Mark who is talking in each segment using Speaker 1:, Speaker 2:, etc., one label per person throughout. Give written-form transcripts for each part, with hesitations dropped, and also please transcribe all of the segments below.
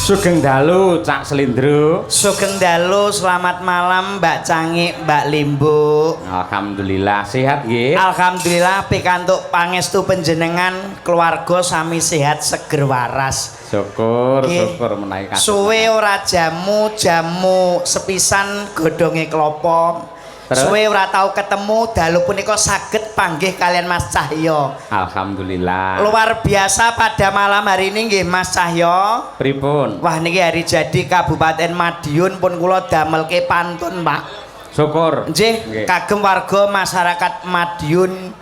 Speaker 1: Sugeng dalu Cak Slindro.
Speaker 2: Sugeng dalu, selamat malam Mbak Cangik, Mbak Limbo.
Speaker 1: Alhamdulillah sehat nggih.
Speaker 2: Alhamdulillah pikantuk pangestu panjenengan keluarga sami sehat seger waras.
Speaker 1: Syukur menawi kadang.
Speaker 2: Suwe ora jamu sepisan godhonge klopo. Suwe ora tau ketemu dalu punika saged panggih kalian Mas Cahyo.
Speaker 1: Alhamdulillah.
Speaker 2: Luar biasa pada malam hari ini nggih Mas Cahyo.
Speaker 1: Pripun?
Speaker 2: Wah niki hari jadi Kabupaten Madiun pun kula damelke pantun, Pak.
Speaker 1: Syukur.
Speaker 2: Nggih, kagem warga masyarakat Madiun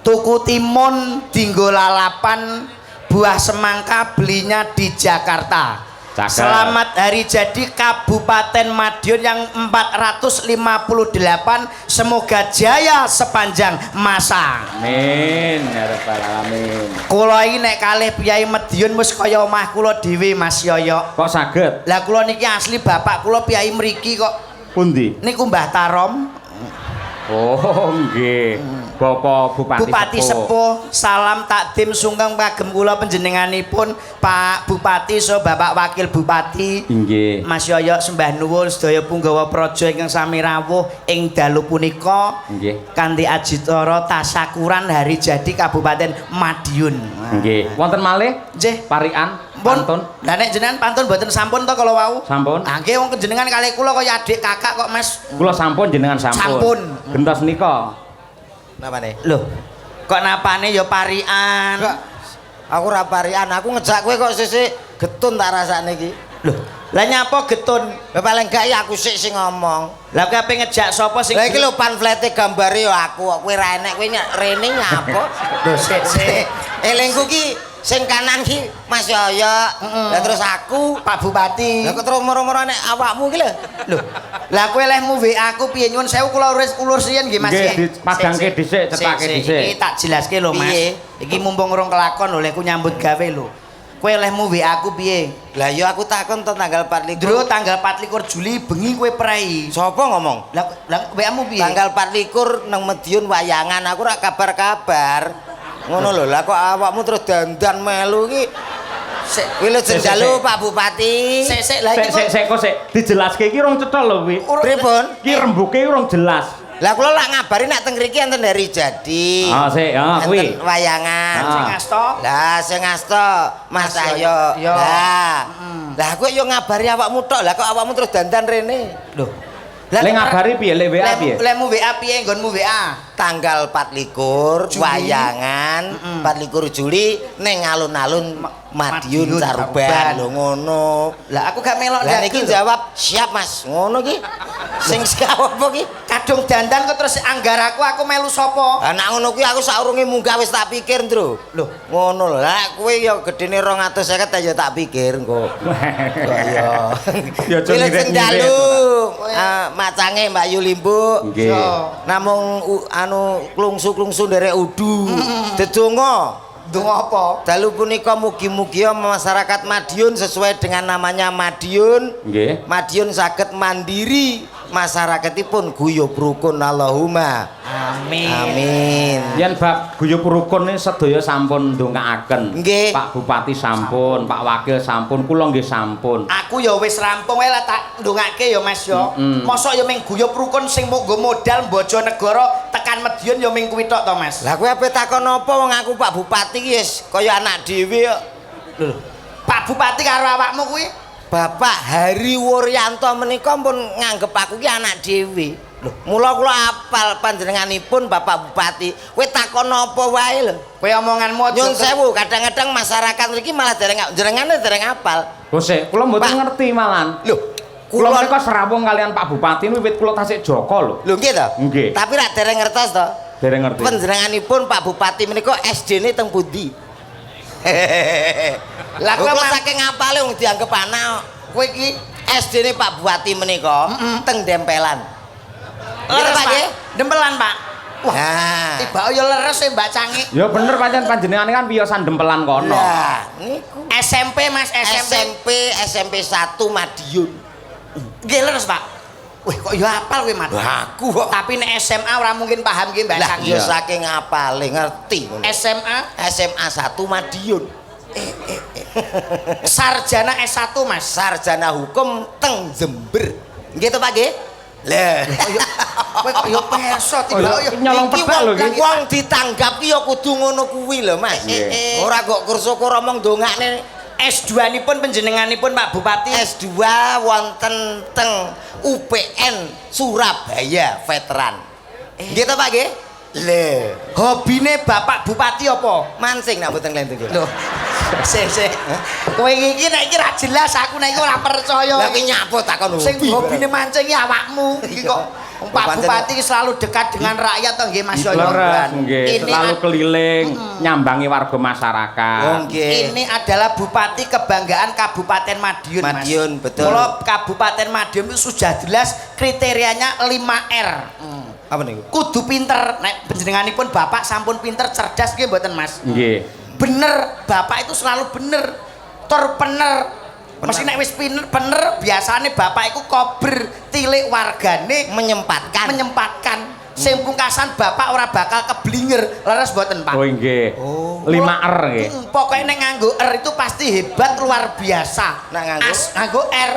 Speaker 2: tuku timun dinggo lalapan, buah semangka belinya di Jakarta.
Speaker 1: Cakep.
Speaker 2: Selamat hari jadi Kabupaten Madiun yang 458. Semoga jaya sepanjang masa.
Speaker 1: Amin ya rabbal alamin.
Speaker 2: Kula iki nek kalih piyai Madiun wis kaya omah kula dhewe Mas Yoyo.
Speaker 1: Kok saged?
Speaker 2: Lah kula niki asli bapak kula piyai mriki kok.
Speaker 1: Pundi?
Speaker 2: Niku Mbah Tarom.
Speaker 1: Oh nggih. Bapak
Speaker 2: Bupati Sepuh, salam takdim sungkem kagem kula panjenenganipun Pak Bupati so Bapak Wakil Bupati.
Speaker 1: Nggih.
Speaker 2: Mas Yoyo sembah nuwun sedaya punggawa praja ingkang sami rawuh ing dalu punika.
Speaker 1: Nggih.
Speaker 2: Kanthi ajitara tasakuran hari jadi Kabupaten Madiun.
Speaker 1: Nggih. Wonten malih?
Speaker 2: Nggih.
Speaker 1: Parikan pantun.
Speaker 2: Lah nek jenengan pantun mboten sampun to kala wau?
Speaker 1: Sampun.
Speaker 2: Nah, nggih wong jenengan kalih kula kaya adik kakak kok Mas.
Speaker 1: Kula sampun jenengan sampun.
Speaker 2: Sampun.
Speaker 1: Gentos nika.
Speaker 2: Napane? Loh, kok napane ya parian?
Speaker 3: Kok aku ora parian, aku ngejak kowe kok sisik getun tak rasane iki.
Speaker 2: Loh, lah nyapa getun?
Speaker 3: Lah paling gak ya aku sik sing ngomong.
Speaker 2: Lah kowe ape ngejak sapa sing
Speaker 3: Lah iki lho pamflete gambare ya aku kok kowe ra enek kowe rene nyapa?
Speaker 2: Lho sik.
Speaker 3: Elingku ki sing kanan ki Mas Yoyo. Lah terus aku
Speaker 2: Pak Bupati.
Speaker 3: Lah kok terus moro-moro nek awakmu ki lho.
Speaker 2: Lho, lah kowe lehmu WA aku piye nyuwun sewu kula ulur siyen nggih Mas.
Speaker 1: Nggih, dipadangke dhisik, cetake dhisik.
Speaker 2: Iki tak jelaske lho Mas. Iki mumpung urung kelakon lho lekku nyambut gawe lho. Kowe lehmu WA aku piye?
Speaker 3: Lah yo aku takon to tanggal 24.
Speaker 2: Dro tanggal 24 Juli bengi kowe prei.
Speaker 3: Sapa ngomong?
Speaker 2: Lah WA-mu piye?
Speaker 3: Tanggal 24 nang Madiun wayangan aku ora kabar-kabar. Ngono lho, lah kok awakmu terus dandan melu iki. Sik, kowe lho jendalu Pak Bupati.
Speaker 2: Sik lah iki
Speaker 1: Sik kok sik dijelaske iki rung cetha lho kuwi.
Speaker 3: Pripun?
Speaker 1: Iki rembuke urung jelas.
Speaker 3: Lah kula lak ngabari nek teng mriki enten hari jadi.
Speaker 1: Sik, kuwi.
Speaker 3: Enten wayangan.
Speaker 2: sing asta.
Speaker 3: Lah sing asta Mas Cahyo. Lah kowe yo ngabari awakmu tok. Lah kok awakmu terus dandan rene?
Speaker 2: Loh.
Speaker 1: Lah ngabari piye? Lek WA piye?
Speaker 2: Lemu WA piye nggonmu WA?
Speaker 3: Tanggal 24 wayangan 24 Juli ning alun-alun Madiun Caruban lho ngono.
Speaker 2: Lah aku gak melok
Speaker 3: Lah niki jawab siap Mas. Ngono ki. Sing siap apa ki?
Speaker 2: kadung dandan kok terus anggaraku aku melu sapa?
Speaker 3: Lah nek ngono kuwi aku saurunge munggah wis tak pikir, Ndro.
Speaker 2: Loh,
Speaker 3: ngono lho. Lah kowe ya gedene 250 ya tak pikir engko. Ya.
Speaker 1: Ya aja ngirit-ngirit.
Speaker 3: Dalu macange Mbak Yu Limbo.
Speaker 1: Nggih.
Speaker 3: Namung anu klungsu-klungsu nderek udu. Dedonga.
Speaker 2: Donga apa?
Speaker 3: Dalu punika mugi-mugi masyarakat Madiun sesuai dengan namanya Madiun.
Speaker 1: Nggih.
Speaker 3: Madiun saged mandiri, masyarakatipun guyub rukun Allahumma.
Speaker 2: Amin.
Speaker 3: Amin.
Speaker 1: Yen bab guyub rukun sedaya sampun ndongaaken.
Speaker 3: Nggih.
Speaker 1: Pak Bupati sampun, Pak Wakil sampun, kula nggih sampun.
Speaker 2: Aku ya wis rampung wae lah tak ndongake ya Mas yo. Mosok ya ming guyub rukun sing nggo modal Bojonegoro tekan Madiun ya ming kuwi tok to Mas.
Speaker 3: Lah kowe ape takon apa wong aku Pak Bupati ki wis kaya anak dhewe kok.
Speaker 2: Lho, Pak Bupati karo awakmu kuwi
Speaker 3: Bapak Hari Wuryanto menika pun nganggep aku ki anak dhewe. Lho, mula kula apal panjenenganipun Bapak Bupati. Kowe takon apa wae lho.
Speaker 2: kowe omonganmu aja
Speaker 3: Nyun sewu, kadang-kadang masyarakat mriki malah jenengane dereng apal.
Speaker 1: Lho sik, kula mboten
Speaker 3: Pak.
Speaker 1: ngerti malan.
Speaker 3: Lho,
Speaker 1: Kula
Speaker 3: kula
Speaker 1: menika serawung kalian Pak Bupati wiwit kula tasik Joko lho.
Speaker 3: lho nggih to?
Speaker 1: Nggih.
Speaker 3: Tapi rak dereng ngertos to.
Speaker 1: Dereng ngerti.
Speaker 3: Panjenenganipun Pak Bupati menika SD-ne teng pundi? Lah
Speaker 2: kowe
Speaker 3: kula saking apale wong dianggep anak.
Speaker 2: kowe iki
Speaker 3: SD-ne Pak Bupati menika teng Dempelan.
Speaker 2: leres
Speaker 3: Pak,
Speaker 2: Pak.
Speaker 3: nggih?
Speaker 2: Dempelan Pak. Wah,
Speaker 3: Nah.
Speaker 2: tiba ya leres ya Mbak Cangik.
Speaker 1: Ya bener pancen panjenengan kan piyosan dempelan kono.
Speaker 3: Lah, niku
Speaker 2: SMP Mas,
Speaker 3: SMP 1 Madiun.
Speaker 2: Nggih leres Pak. Wih kok ya apal kowe Mat.
Speaker 3: Lah aku kok
Speaker 2: Tapi nek SMA ora mungkin paham ki Mbak
Speaker 3: lah
Speaker 2: Cangik.
Speaker 3: ya saking apale ngerti ngono.
Speaker 2: SMA
Speaker 3: SMA 1 Madiun.
Speaker 2: Sarjana S1 Mas.
Speaker 3: Sarjana hukum teng Jember. Nggih to Pak nggih? Lah,
Speaker 2: Kowe kok ya peso
Speaker 1: Nyolong pedal lho iki.
Speaker 3: wong ditanggap ki ya kudu ngono kuwi lho Mas. Ora kok kursukur omong dongakne.
Speaker 2: S2-nipun panjenenganipun Pak Bupati.
Speaker 3: S2 wonten teng UPN Surabaya veteran. Nggih to Pak nggih? Lho,
Speaker 2: Hobine Bapak Bupati apa?
Speaker 3: mancing nak boten klenteng.
Speaker 2: Loh. Sik. Kowe iki nek iki ra jelas aku nek iki ora percaya.
Speaker 3: Lah ki nyapo takon
Speaker 2: Sing hobine mancing iki awakmu. Iki kok Pak Bupati selalu dekat dengan rakyat to nggih Mas Yoyo.
Speaker 1: Leres nggih,
Speaker 2: Ini
Speaker 1: selalu keliling nyambangi warga masyarakat.
Speaker 3: Nggih.
Speaker 2: Ini adalah Bupati Kebanggaan Kabupaten Madiun, Mas.
Speaker 3: Madiun, betul.
Speaker 2: Kalau Kabupaten Madiun itu sudah jelas kriterianya 5R.
Speaker 3: Apa niku?
Speaker 2: Kudu pinter. Nek panjenenganipun Bapak sampun pinter, cerdas nggih mboten, Mas?
Speaker 1: Nggih.
Speaker 2: Bener, Bapak itu selalu bener. Tur bener. Mesti nek wis bener, biasane Bapak iku kober tilik wargane menyempatkan. Sing pungkasan Bapak ora bakal keblinger. Leres mboten, Pak?
Speaker 1: Oh nggih. 5R nggih.
Speaker 2: Pokoknya nek nganggo R itu pasti hebat luar biasa.
Speaker 3: Nek nganggo?
Speaker 2: Nganggo R.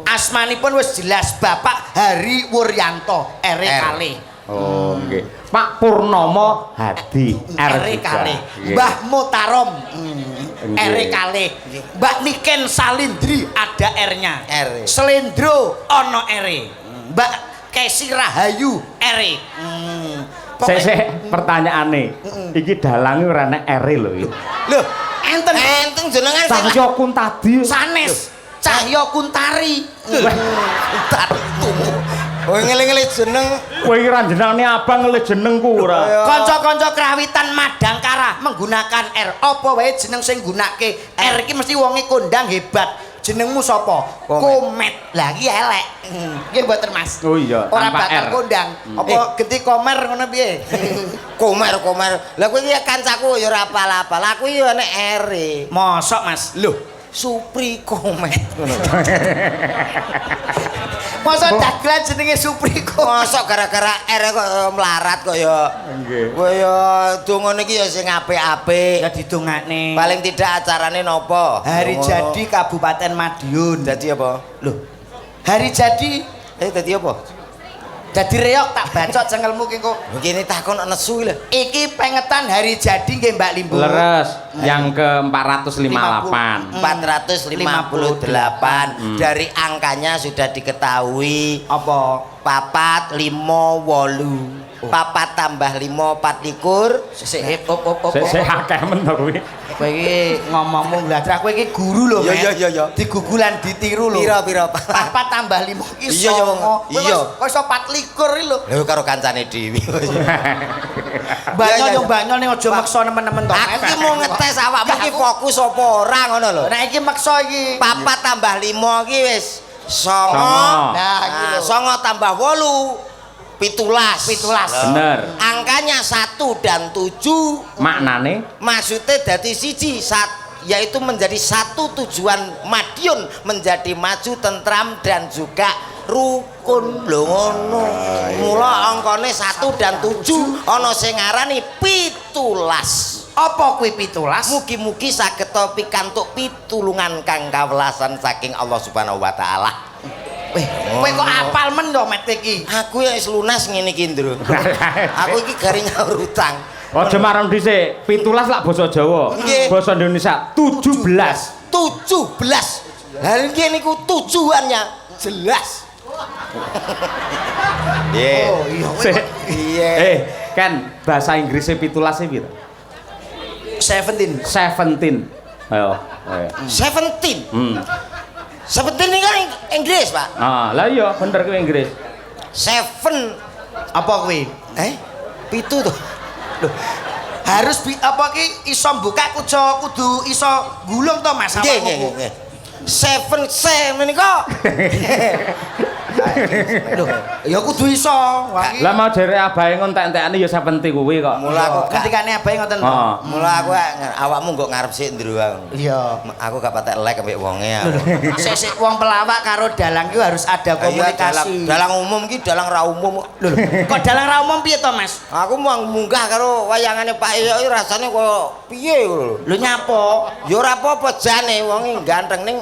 Speaker 2: Asmanipun wis jelas Bapak Hari Wuryanto, R kalih.
Speaker 1: Oh nggih. Pak Purnomo Hadi R
Speaker 2: kalih.
Speaker 1: Nggih.
Speaker 2: Mbah Mutarom
Speaker 1: Nggih.
Speaker 2: R kalih. Mbak Niken Salindri ada R-nya.
Speaker 3: R.
Speaker 2: Selendro ono R. Mbak Kesi Rahayu R.
Speaker 1: Sik pertanyaane. Iki dalange ora nek R lho iki.
Speaker 2: Lho, enten
Speaker 3: jenengan
Speaker 1: Cahya Kuntadi.
Speaker 2: sanes Cahya Kuntari.
Speaker 3: Kuntari tunggu. Oh ngeling-eling jeneng.
Speaker 1: Kowe iki ra jenenge abang ngelih jenengku ora.
Speaker 2: Kanca-kanca krawitan Madangkara menggunakan R. Apa wae jeneng sing nggunake R iki mesti wonge kondang hebat. Jenengmu sapa? Komet. Lah iki elek. Nggih mboten Mas.
Speaker 1: Oh iya,
Speaker 2: Ora
Speaker 1: tanpa
Speaker 2: bakal
Speaker 1: R.
Speaker 2: kondang. Apa genti komer ngono piye?
Speaker 3: Komer. Lah kowe iki kancaku ya ora apal-apal. Aku ya nek R.
Speaker 2: Mosok Mas.
Speaker 3: Loh, Supri Komet ngono.
Speaker 2: Mosok dagelan jenenge Supri kok.
Speaker 3: Mosok gara-gara R kok melarat kok ya.
Speaker 1: Nggih.
Speaker 3: Kowe ya dongane iki ya sing apik-apik.
Speaker 2: Ya didongakne.
Speaker 3: Paling tidak acarane nopo?
Speaker 2: Hari jadi Kabupaten Madiun.
Speaker 3: Dadi apa?
Speaker 2: Loh. Hari jadi
Speaker 3: Dadi apa?
Speaker 2: Dadi reok tak bacot cengelmu ki kok.
Speaker 3: Begini takon nesu lho.
Speaker 2: Iki pengetan hari jadi nggih Mbak Limbu.
Speaker 1: Leres yang ke 458.
Speaker 3: 458 dari angkanya sudah diketahui
Speaker 2: Apa?
Speaker 3: 4 5 8 4 tambah 5 24
Speaker 2: Sik op.
Speaker 1: Sik akeh men to kuwi.
Speaker 2: Kowe iki ngomongmu ngladrak kowe iki guru lho.
Speaker 3: Iya,
Speaker 2: Met.
Speaker 3: iya, iya.
Speaker 2: Digugulan ditiru lho.
Speaker 3: Pira-pira
Speaker 2: 4 tambah 5 iki
Speaker 3: Iya, iya,
Speaker 2: songo. Kowe
Speaker 3: iya.
Speaker 2: Wis iso 24 iki lho.
Speaker 3: lho karo kancane dhewe.
Speaker 2: Banyol
Speaker 3: iya.
Speaker 2: yo banyol ning aja maksa nemen-nemen to.
Speaker 3: Aku ki mau ngetes awakmu ki fokus apa ora ngono lho.
Speaker 2: Nek iki maksa iki.
Speaker 3: 4 tambah 5 ki wis 9.
Speaker 1: Songo.
Speaker 2: Nah, iki lho.
Speaker 3: 9 tambah 8 17.
Speaker 1: Bener.
Speaker 3: Angkanya 1 dan 7
Speaker 1: Maknane
Speaker 3: maksudnya dari siji yaitu menjadi satu tujuan Madiun menjadi maju, tentram dan juga rukun lho ngono. Mula angkane 1 dan 7 ana sing ngarani 17.
Speaker 2: Apa kuwi 17?
Speaker 3: Mugi-mugi saged pikantuk pitulungan kang kawelasan saking Allah Subhanahu wa taala.
Speaker 2: Kowe kok apal men to Met iki?
Speaker 3: Aku ya wis lunas ngene iki, Ndro. Aku iki garing nyaur utang.
Speaker 1: Aja marang dhisik. 17 lak basa Jawa.
Speaker 3: Nggih.
Speaker 1: Basa Indonesia 17.
Speaker 3: 17. Lah iki niku tujuannya jelas.
Speaker 2: Oh iya.
Speaker 1: Sik.
Speaker 3: Iya.
Speaker 1: Kan bahasa Inggrisnya 17 e piro?
Speaker 2: 17.
Speaker 1: 17. Ayo.
Speaker 3: 17. 17 ini kan Inggris, Pak.
Speaker 1: Ah, lah iya bener kuwi Inggris.
Speaker 3: 7
Speaker 2: Apa kuwi?
Speaker 3: pitu tuh.
Speaker 2: Loh, harus apa ki iso buka kudu iso gulung to Mas
Speaker 3: Nggih, nggih, nggih. 7 menika.
Speaker 2: Lho, ya kudu iso.
Speaker 1: Lah mau jere abahe ngontek-entekane ya sepenti kuwi kok.
Speaker 3: Mula aku
Speaker 2: ketikane abahe ngoten.
Speaker 3: Mula aku awakmu nggo ngarep sik ndro aku.
Speaker 2: Iya.
Speaker 3: Aku gak patek lek ambek wonge.
Speaker 2: Sesuk wong pelawak karo dalang ki harus ada komunikasi.
Speaker 3: Dalang umum ki dalang ra umum.
Speaker 2: Lho, kok dalang ra umum piye to, Mas?
Speaker 3: Aku mau munggah karo wayangane Pak Iyo iki rasane koyo piye lho.
Speaker 2: Lho nyapa?
Speaker 3: Ya ora apa-apa jane wong ganteng ning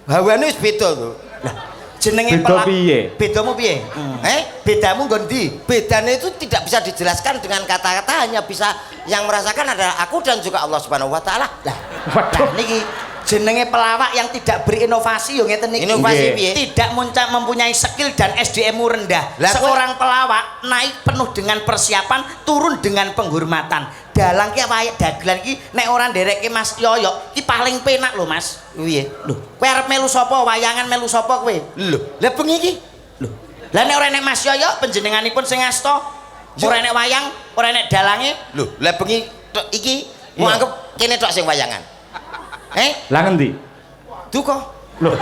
Speaker 3: hawane wis beda to.
Speaker 2: Lah, jenenge
Speaker 1: beda piye?
Speaker 2: Bedamu piye? Bedamu nggon ndi?
Speaker 3: Bedanya itu tidak bisa dijelaskan dengan kata-kata, hanya bisa yang merasakan adalah aku dan juga Allah Subhanahu wa taala.
Speaker 2: Lah, niki jenenge pelawak yang tidak berinovasi yo ngeten niki.
Speaker 3: Inovasi piye?
Speaker 2: Tidak mempunyai skill dan SDM-mu rendah. Seorang pelawak naik penuh dengan persiapan, turun dengan penghormatan. Dalang ki wayak dagelan ki nek ora nderekke Mas Yoyo ki paling penak lho Mas.
Speaker 3: Piye?
Speaker 2: Lho, kowe arep melu sapa? Wayangan melu sapa kowe?
Speaker 3: Lho, lah bengi iki.
Speaker 2: Lho. Lah nek ora enek Mas Yoyo panjenenganipun sing asta. Ora enek wayang, ora enek dalange.
Speaker 3: Lho, lah bengi iki mau anggap kene tok sing wayangan.
Speaker 1: Lah ngendi?
Speaker 3: Duka.
Speaker 1: Lho,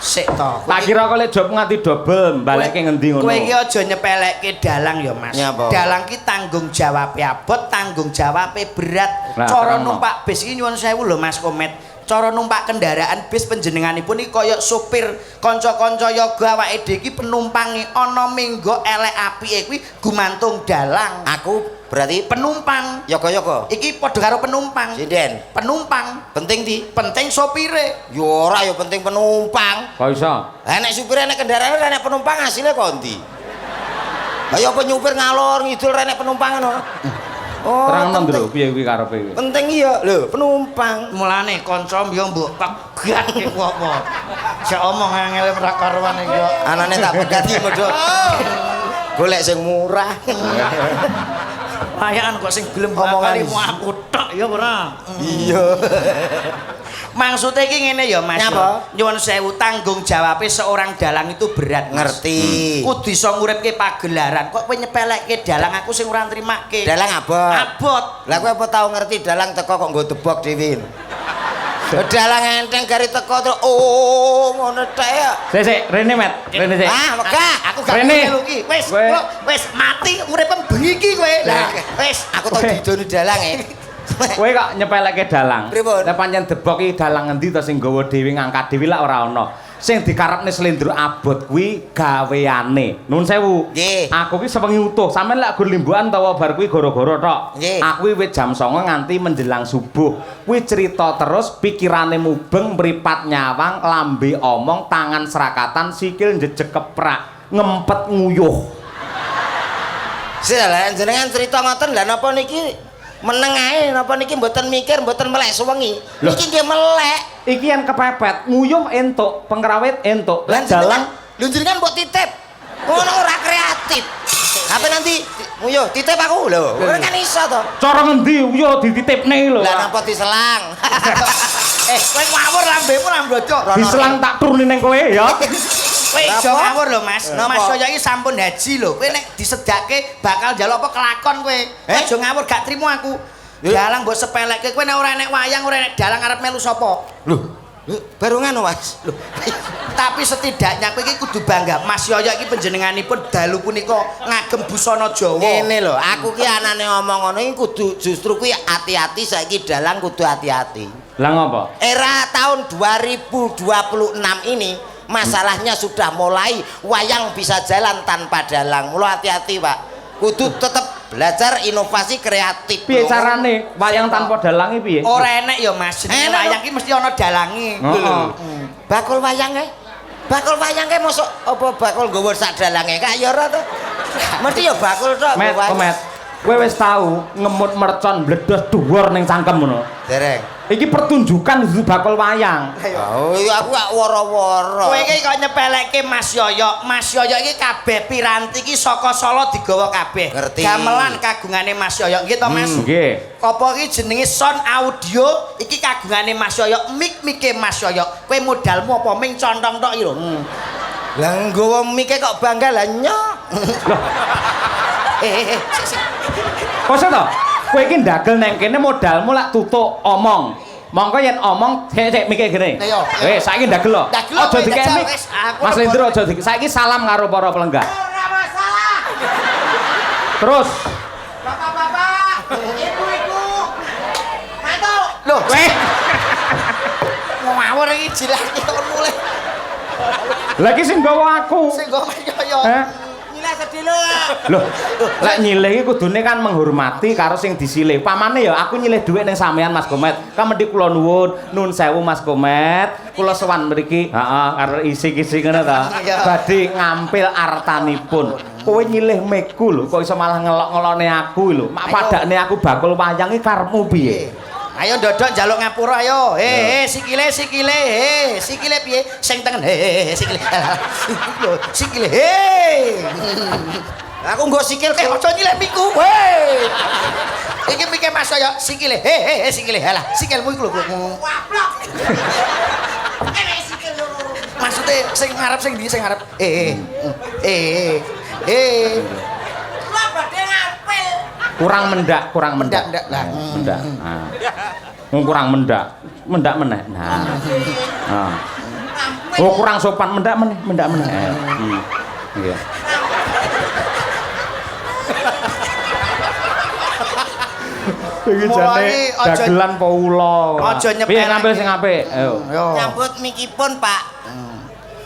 Speaker 2: Sik to.
Speaker 1: tak kira kok lek job nganti double balekke ngendi ngono.
Speaker 2: Kowe iki aja nyepelekke dalang ya, Mas.
Speaker 3: Nyapa?
Speaker 2: Dalang ki tanggung jawabe abot, tanggung jawabe berat.
Speaker 1: Lah,
Speaker 2: Cara
Speaker 1: terang,
Speaker 2: numpak bis iki nyuwun sewu lho Mas Komet. Cara numpak kendaraan bis panjenenganipun iki kaya supir kanca-kanca yoga awake dhewe iki penumpange ana minggo elek apike kuwi gumantung dalang.
Speaker 3: Aku berarti
Speaker 2: Penumpang.
Speaker 3: yoga-yoga.
Speaker 2: Iki padha karo penumpang.
Speaker 3: Sinden.
Speaker 2: Penumpang.
Speaker 3: Penting di.
Speaker 2: Penting sopire.
Speaker 3: Yo ora yo penting penumpang.
Speaker 1: Kok iso?
Speaker 3: Lah nek supir nek kendaraan nek penumpang hasilnya kok ndi? Ayo apa nyupir ngalor ngidul nek penumpang ngono. Oh,
Speaker 1: Terang nang
Speaker 3: penting.
Speaker 1: ndro piye kuwi karepe kuwi.
Speaker 3: Penting iya lho penumpang.
Speaker 2: Mulane kanca yo mbok pegat ki apa. Sik omong angel ora karuan iki yo.
Speaker 3: Anane tak pegati modho. Golek sing murah.
Speaker 2: Wayangan kok sing gelem
Speaker 3: Omongan.
Speaker 2: bakalimu aku tok ya ora.
Speaker 3: Iya.
Speaker 2: Maksudnya iki ngene ya Mas.
Speaker 3: Nyapa?
Speaker 2: Nyuwun sewu tanggung jawabe seorang dalang itu berat. Mas.
Speaker 3: Ngerti.
Speaker 2: Kudu iso nguripke pagelaran. Kok kowe nyepelekke dalang aku sing ora nrimake.
Speaker 3: Dalang abot.
Speaker 2: Abot.
Speaker 3: Lah kowe apa tau ngerti dalang teko kok nggo tebok dhewe. Dalang enteng gari teko terus oh ngono tek ya.
Speaker 1: Sik, rene met, rene sik.
Speaker 3: Ah, megah.
Speaker 2: Aku gak
Speaker 1: Rene.
Speaker 2: melu ki. Wis,
Speaker 1: Kowe-
Speaker 2: wis mati uripem bengi ki kowe. Lah, wis
Speaker 3: Aku tau didoni dalang
Speaker 1: Kowe kok nyepelekke dalang.
Speaker 3: Pripun?
Speaker 1: Lah pancen debok iki dalang ngendi to sing nggawa dhewe ngangkat dhewe lak ora ana. Sing dikarepne slendro abot kuwi gaweane. Nuwun sewu.
Speaker 3: Nggih.
Speaker 1: Aku ki sewengi utuh. Sampeyan lak gur limbukan utawa bar kuwi gara-gara tok.
Speaker 3: Nggih.
Speaker 1: Aku kuwi wit jam 09.00 nganti menjelang subuh. Kuwi cerita terus, pikirane mubeng, mripat nyawang, lambe omong, tangan serakatan, sikil njejeg keprak, ngempet nguyuh.
Speaker 3: Lah jenengan cerita ngoten lah napa niki meneng ae napa niki mboten mikir mboten melek suwengi.
Speaker 1: Loh.
Speaker 3: Niki nggih melek.
Speaker 1: Iki yang kepepet, nguyuh entuk, pengrawit entuk.
Speaker 3: Lah
Speaker 1: Dalang
Speaker 3: jenengan mbok titip. Ngono ora kreatif. Apa nanti nguyuh titip aku lho. Ora kan iso to.
Speaker 1: cara ngendi yo dititipne lho.
Speaker 3: Lah napa diselang?
Speaker 2: kowe ngawur lambemu lamblocok.
Speaker 1: Diselang tak turuni ning kowe ya.
Speaker 2: Kowe aja
Speaker 3: Napa?
Speaker 2: ngawur lho Mas.
Speaker 3: Napa?
Speaker 2: Mas Yoyo iki sampun haji lho. Kowe nek disedake bakal njaluk apa kelakon kowe. Kowe aja ngawur gak trimo aku. Dalang mbok sepelekke kowe nek ora enek wayang, ora enek dalang arep melu sapa?
Speaker 3: Baru ngono Mas. Lho.
Speaker 2: Tapi setidaknya kowe iki kudu bangga. Mas Yoyo iki panjenenganipun dalu punika ngagem busana Jawa.
Speaker 3: Ngene lho, aku ki anane ngomong ngono iki kudu justru kuwi hati-hati saiki dalang kudu hati-hati.
Speaker 1: Lah ngopo?
Speaker 3: Era tahun 2026 ini masalahnya sudah mulai wayang bisa jalan tanpa dalang. Mula hati-hati, Pak. Kudu tetep belajar inovasi kreatif.
Speaker 1: Piye carane wayang tanpa dalang iki piye?
Speaker 2: Ora enek ya Mas. Jenenge
Speaker 3: Enek,
Speaker 2: wayang iki mesti ana dalange.
Speaker 1: Heeh.
Speaker 3: Bakul wayang kae. Bakul wayang kae mosok apa bakul nggawa sak dalange kae ya ora to. Mesti ya bakul tok.
Speaker 1: Met,
Speaker 3: wayang.
Speaker 1: komet. Kowe wis tau ngemut mercon bledos dhuwur ning cangkem ngono.
Speaker 3: Dereng.
Speaker 1: Iki pertunjukan dudu bakul wayang.
Speaker 3: Oh, iya aku gak woro-woro.
Speaker 2: Kowe iki kok nyepelekke Mas Yoyo. Mas Yoyo iki kabeh piranti iki saka Solo digawa kabeh.
Speaker 3: Ngerti.
Speaker 2: Gamelan kagungane Mas Yoyo. Nggih to Mas?
Speaker 1: Nggih.
Speaker 2: Apa iki jenenge sound audio iki kagungane Mas Yoyo, mik-mike Mas Yoyo. Kowe modalmu apa ming contong tok iki lho.
Speaker 3: Lah nggawa mike kok bangga lah nyok.
Speaker 2: Sik.
Speaker 1: Kose to? Kowe iki ndagel neng kene modalmu lak tutuk omong. Mongko yen omong sik mikir gini.
Speaker 2: Ayo.
Speaker 1: Saiki ndagel lho. Aja dikek mik. Mas Lindro aja dikek. Saiki salam karo para pelenggah.
Speaker 3: Ora masalah.
Speaker 1: Terus.
Speaker 3: Bapak-bapak, ibu-ibu. Mantuk.
Speaker 2: Loh,
Speaker 1: Weh.
Speaker 2: ngawur iki jilake kok mulih.
Speaker 1: Lagi sing nggawa aku.
Speaker 2: Sing go yo.
Speaker 3: Nyileh sedilo.
Speaker 1: Loh, lek nyilih iki kudune kan menghormati karo sing disilih. Pamane ya aku nyilih dhuwit ning sampean Mas Komet. Kamendhi kula nuwun sewu Mas Komet. Kula sowan mriki, heeh, karo isi-isi ngono ta. Badhe ngampil artanipun. Kowe nyilih meku lho, kok iso malah ngelok-ngelone aku lho. Mak padakne aku bakul wayang iki karepmu piye?
Speaker 2: Ayo ndodok njaluk ngapura ayo. Sikile piye? Sing tengen. Sikile. Lho, sikile.
Speaker 3: Aku nggo sikil
Speaker 2: Aja nyilih miku. Iki mike Mas ya sikile. Sikile. Halah, sikilmu iku lho.
Speaker 3: waplok. Enek sikil loro.
Speaker 2: Maksude sing ngarep sing ndi sing ngarep?
Speaker 3: Kula badhe ngampil.
Speaker 1: Kurang mendak.
Speaker 2: Mendak lah.
Speaker 1: Mendak. Nah. Kurang mendak. Mendak meneh. Nah. Nah. Oh, kurang sopan mendak meneh. Iya. Iki jane dagelan apa ula.
Speaker 2: Aja nyepelke.
Speaker 1: Piye ngambil sing apik? Ayo.
Speaker 3: Nyambut mikipun, Pak.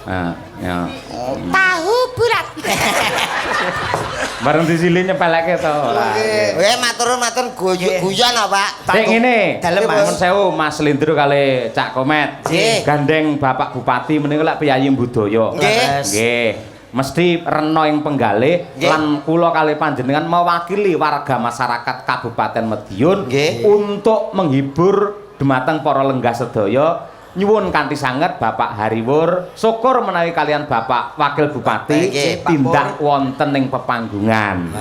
Speaker 1: Nah, ya.
Speaker 3: Tahu bulat.
Speaker 1: Bareng disilih nyepeleke to.
Speaker 3: Matur guyon apa?
Speaker 1: Sing ngene,
Speaker 2: Dalem, Mas.
Speaker 1: Nuwun sewu Mas Lindro kali Cak Komet.
Speaker 3: Nggih.
Speaker 1: Gandeng Bapak Bupati menika lek piyayi budaya. Nggih. Mesti rena ing penggalih lan kula kali panjenengan mewakili warga masyarakat Kabupaten Madiun untuk menghibur dumateng para lenggah sedaya. Nyuwun kanthi sanget Bapak Hariwur syukur menawi kalian Bapak Wakil Bupati tindak wonten ing pepanggungan.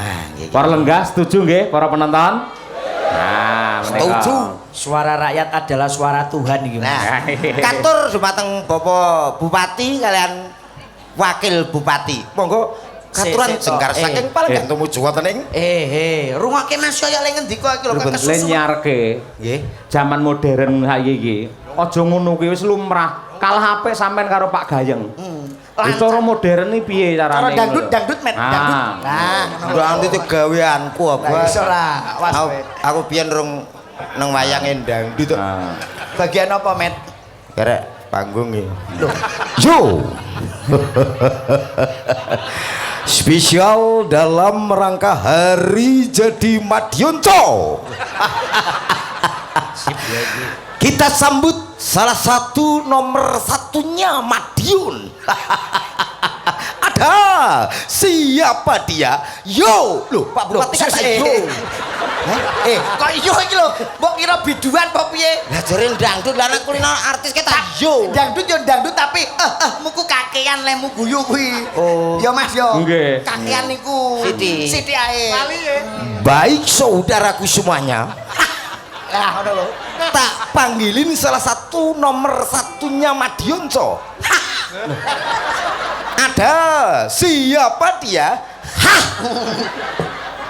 Speaker 1: Para lenggah setuju nggih para penonton? Nah,
Speaker 2: Setuju. Suara rakyat adalah suara Tuhan iki.
Speaker 3: Nah, katur dumateng Bapak Bupati kalian Wakil Bupati. Monggo katuran jengkar saking paling tumuju wonten ing
Speaker 2: Rungokke Mas ya lek ngendika iki lho
Speaker 1: kesusun nyarke. Nggih. Zaman modern saiki iki. Aja ngono kuwi wis lumrah. Kalah apik sampean karo Pak Gayeng. Cara modern iki piye carane?
Speaker 2: Cara dangdut met dangdut. Nah,
Speaker 3: Berarti itu gaweanku apa?
Speaker 2: Iso lah, was.
Speaker 3: Aku biyen rung nang wayange dangdut.
Speaker 2: Bagian apa, Met?
Speaker 3: Kerek panggung ya.
Speaker 4: Yo. Spesial dalam rangka Hari Jadi Madionco. Kita sambut salah satu nomor satunya Madiun. Ada siapa dia? Yo, loh Pak Bupati kan yo.
Speaker 2: Kok yo iki lho, mbok kira biduan apa piye?
Speaker 3: Lah jare dangdut lan kulino artis kita yo.
Speaker 2: Dangdut yo dangdut tapi muku kakean lemu guyu kuwi.
Speaker 3: Oh.
Speaker 2: Yo Mas yo.
Speaker 1: Nggih.
Speaker 2: Kakean niku. Siti ae.
Speaker 4: Baik saudaraku semuanya,
Speaker 2: Lah ngono lho.
Speaker 4: tak panggilin salah satu nomor satunya Madionco. Ada siapa dia?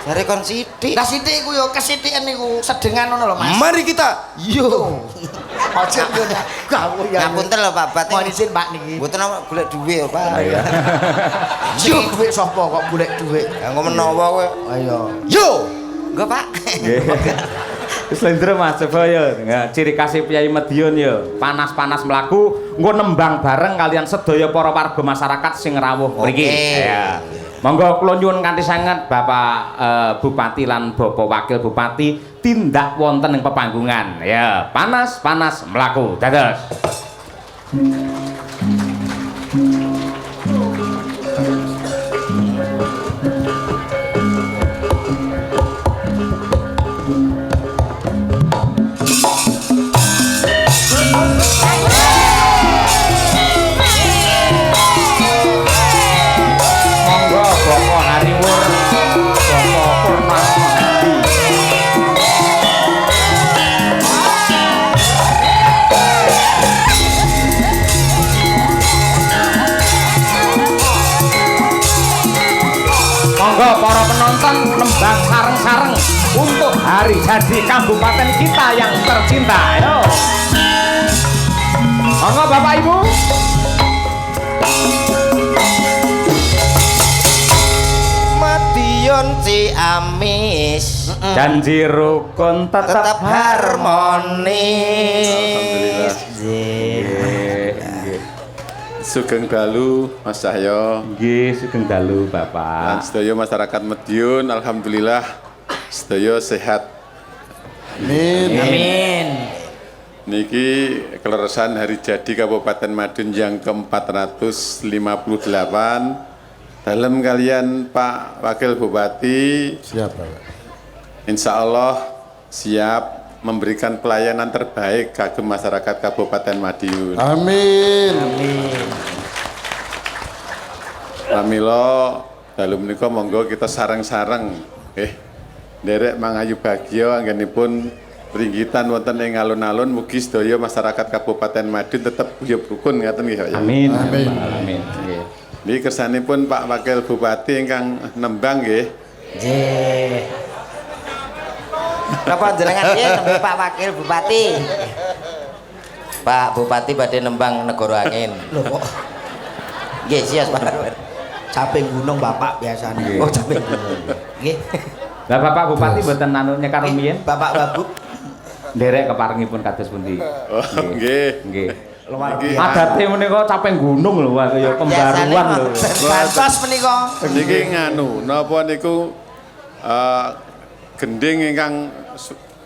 Speaker 3: Jare kon sithik.
Speaker 2: Lah sithik iku yo kesithikan niku sedengan ngono lho Mas.
Speaker 4: Mari kita yo.
Speaker 2: Aja yo gawur ya.
Speaker 3: Ngapunten lho Pak Bupati.
Speaker 2: Mohon izin Pak niki.
Speaker 3: Mboten apa golek dhuwit ya, Pak.
Speaker 1: Iya.
Speaker 2: Yo duit sapa kok golek duit?
Speaker 3: Kanggo menawa kowe.
Speaker 2: Ayo.
Speaker 4: Yo.
Speaker 3: Enggak, Pak.
Speaker 1: Nggih. Wis Lindro Mas coba ya. Nah, ciri khas Piyayi Madiun ya. Panas-panas mlaku engko nembang bareng kalian sedaya para warga masyarakat sing rawuh mriki. Ya. Monggo kula nyuwun kanthi sanget Bapak Bupati lan Bapak Wakil Bupati tindak wonten ing pepanggungan. Ya, panas-panas mlaku. Dados. Monggo Bapak Hariwur, Bapak Purnamadi. Monggo para penonton nembang sareng-sareng untuk hari jadi kabupaten kita yang tercinta. Ayo. Monggo Bapak Ibu.
Speaker 3: Madiun Ciamis
Speaker 1: Janji rukun tetap
Speaker 3: harmonis.
Speaker 5: Sugeng dalu Mas Cahyo.
Speaker 1: Nggih, sugeng dalu
Speaker 5: Lan
Speaker 1: Bapak.
Speaker 5: sedaya masyarakat Madiun alhamdulillah sedaya sehat.
Speaker 2: Amin.
Speaker 5: Niki keleresan hari jadi Kabupaten Madiun yang ke-458 dalam kalian Pak Wakil Bupati.
Speaker 6: Siap, Pak.
Speaker 5: Insya Allah siap memberikan pelayanan terbaik kagem masyarakat Kabupaten Madiun.
Speaker 6: Amin.
Speaker 5: Pramila dalu menika monggo kita sareng-sareng nderek mangayu bagya anggenipun ringgitan wonten ing alun-alun mugi sedaya masyarakat Kabupaten Madiun tetep guyub rukun ngaten nggih Pak ya.
Speaker 1: Amin.
Speaker 6: Amin.
Speaker 1: Amin. Nggih.
Speaker 5: Niki kersanipun Pak Wakil Bupati ingkang nembang nggih.
Speaker 3: Nggih. Napa jenengan piye nembe Pak Wakil Bupati? Pak Bupati badhe nembang negara angin.
Speaker 2: Lho kok
Speaker 3: Nggih, siap Pak.
Speaker 2: caping gunung Bapak biasanya.
Speaker 3: Oh, capek.
Speaker 2: Nggih.
Speaker 1: Lah Bapak Bupati mboten anunya karo miyen
Speaker 2: Bapak Wagub
Speaker 1: nderek keparengipun kados pundi?
Speaker 5: Oh nggih.
Speaker 1: Nggih.
Speaker 2: luar
Speaker 5: Niki
Speaker 1: Adate menika caping gunung lho, kaya pembaruan lho.
Speaker 2: bantos menika.
Speaker 5: niki nganu napa niku gending ingkang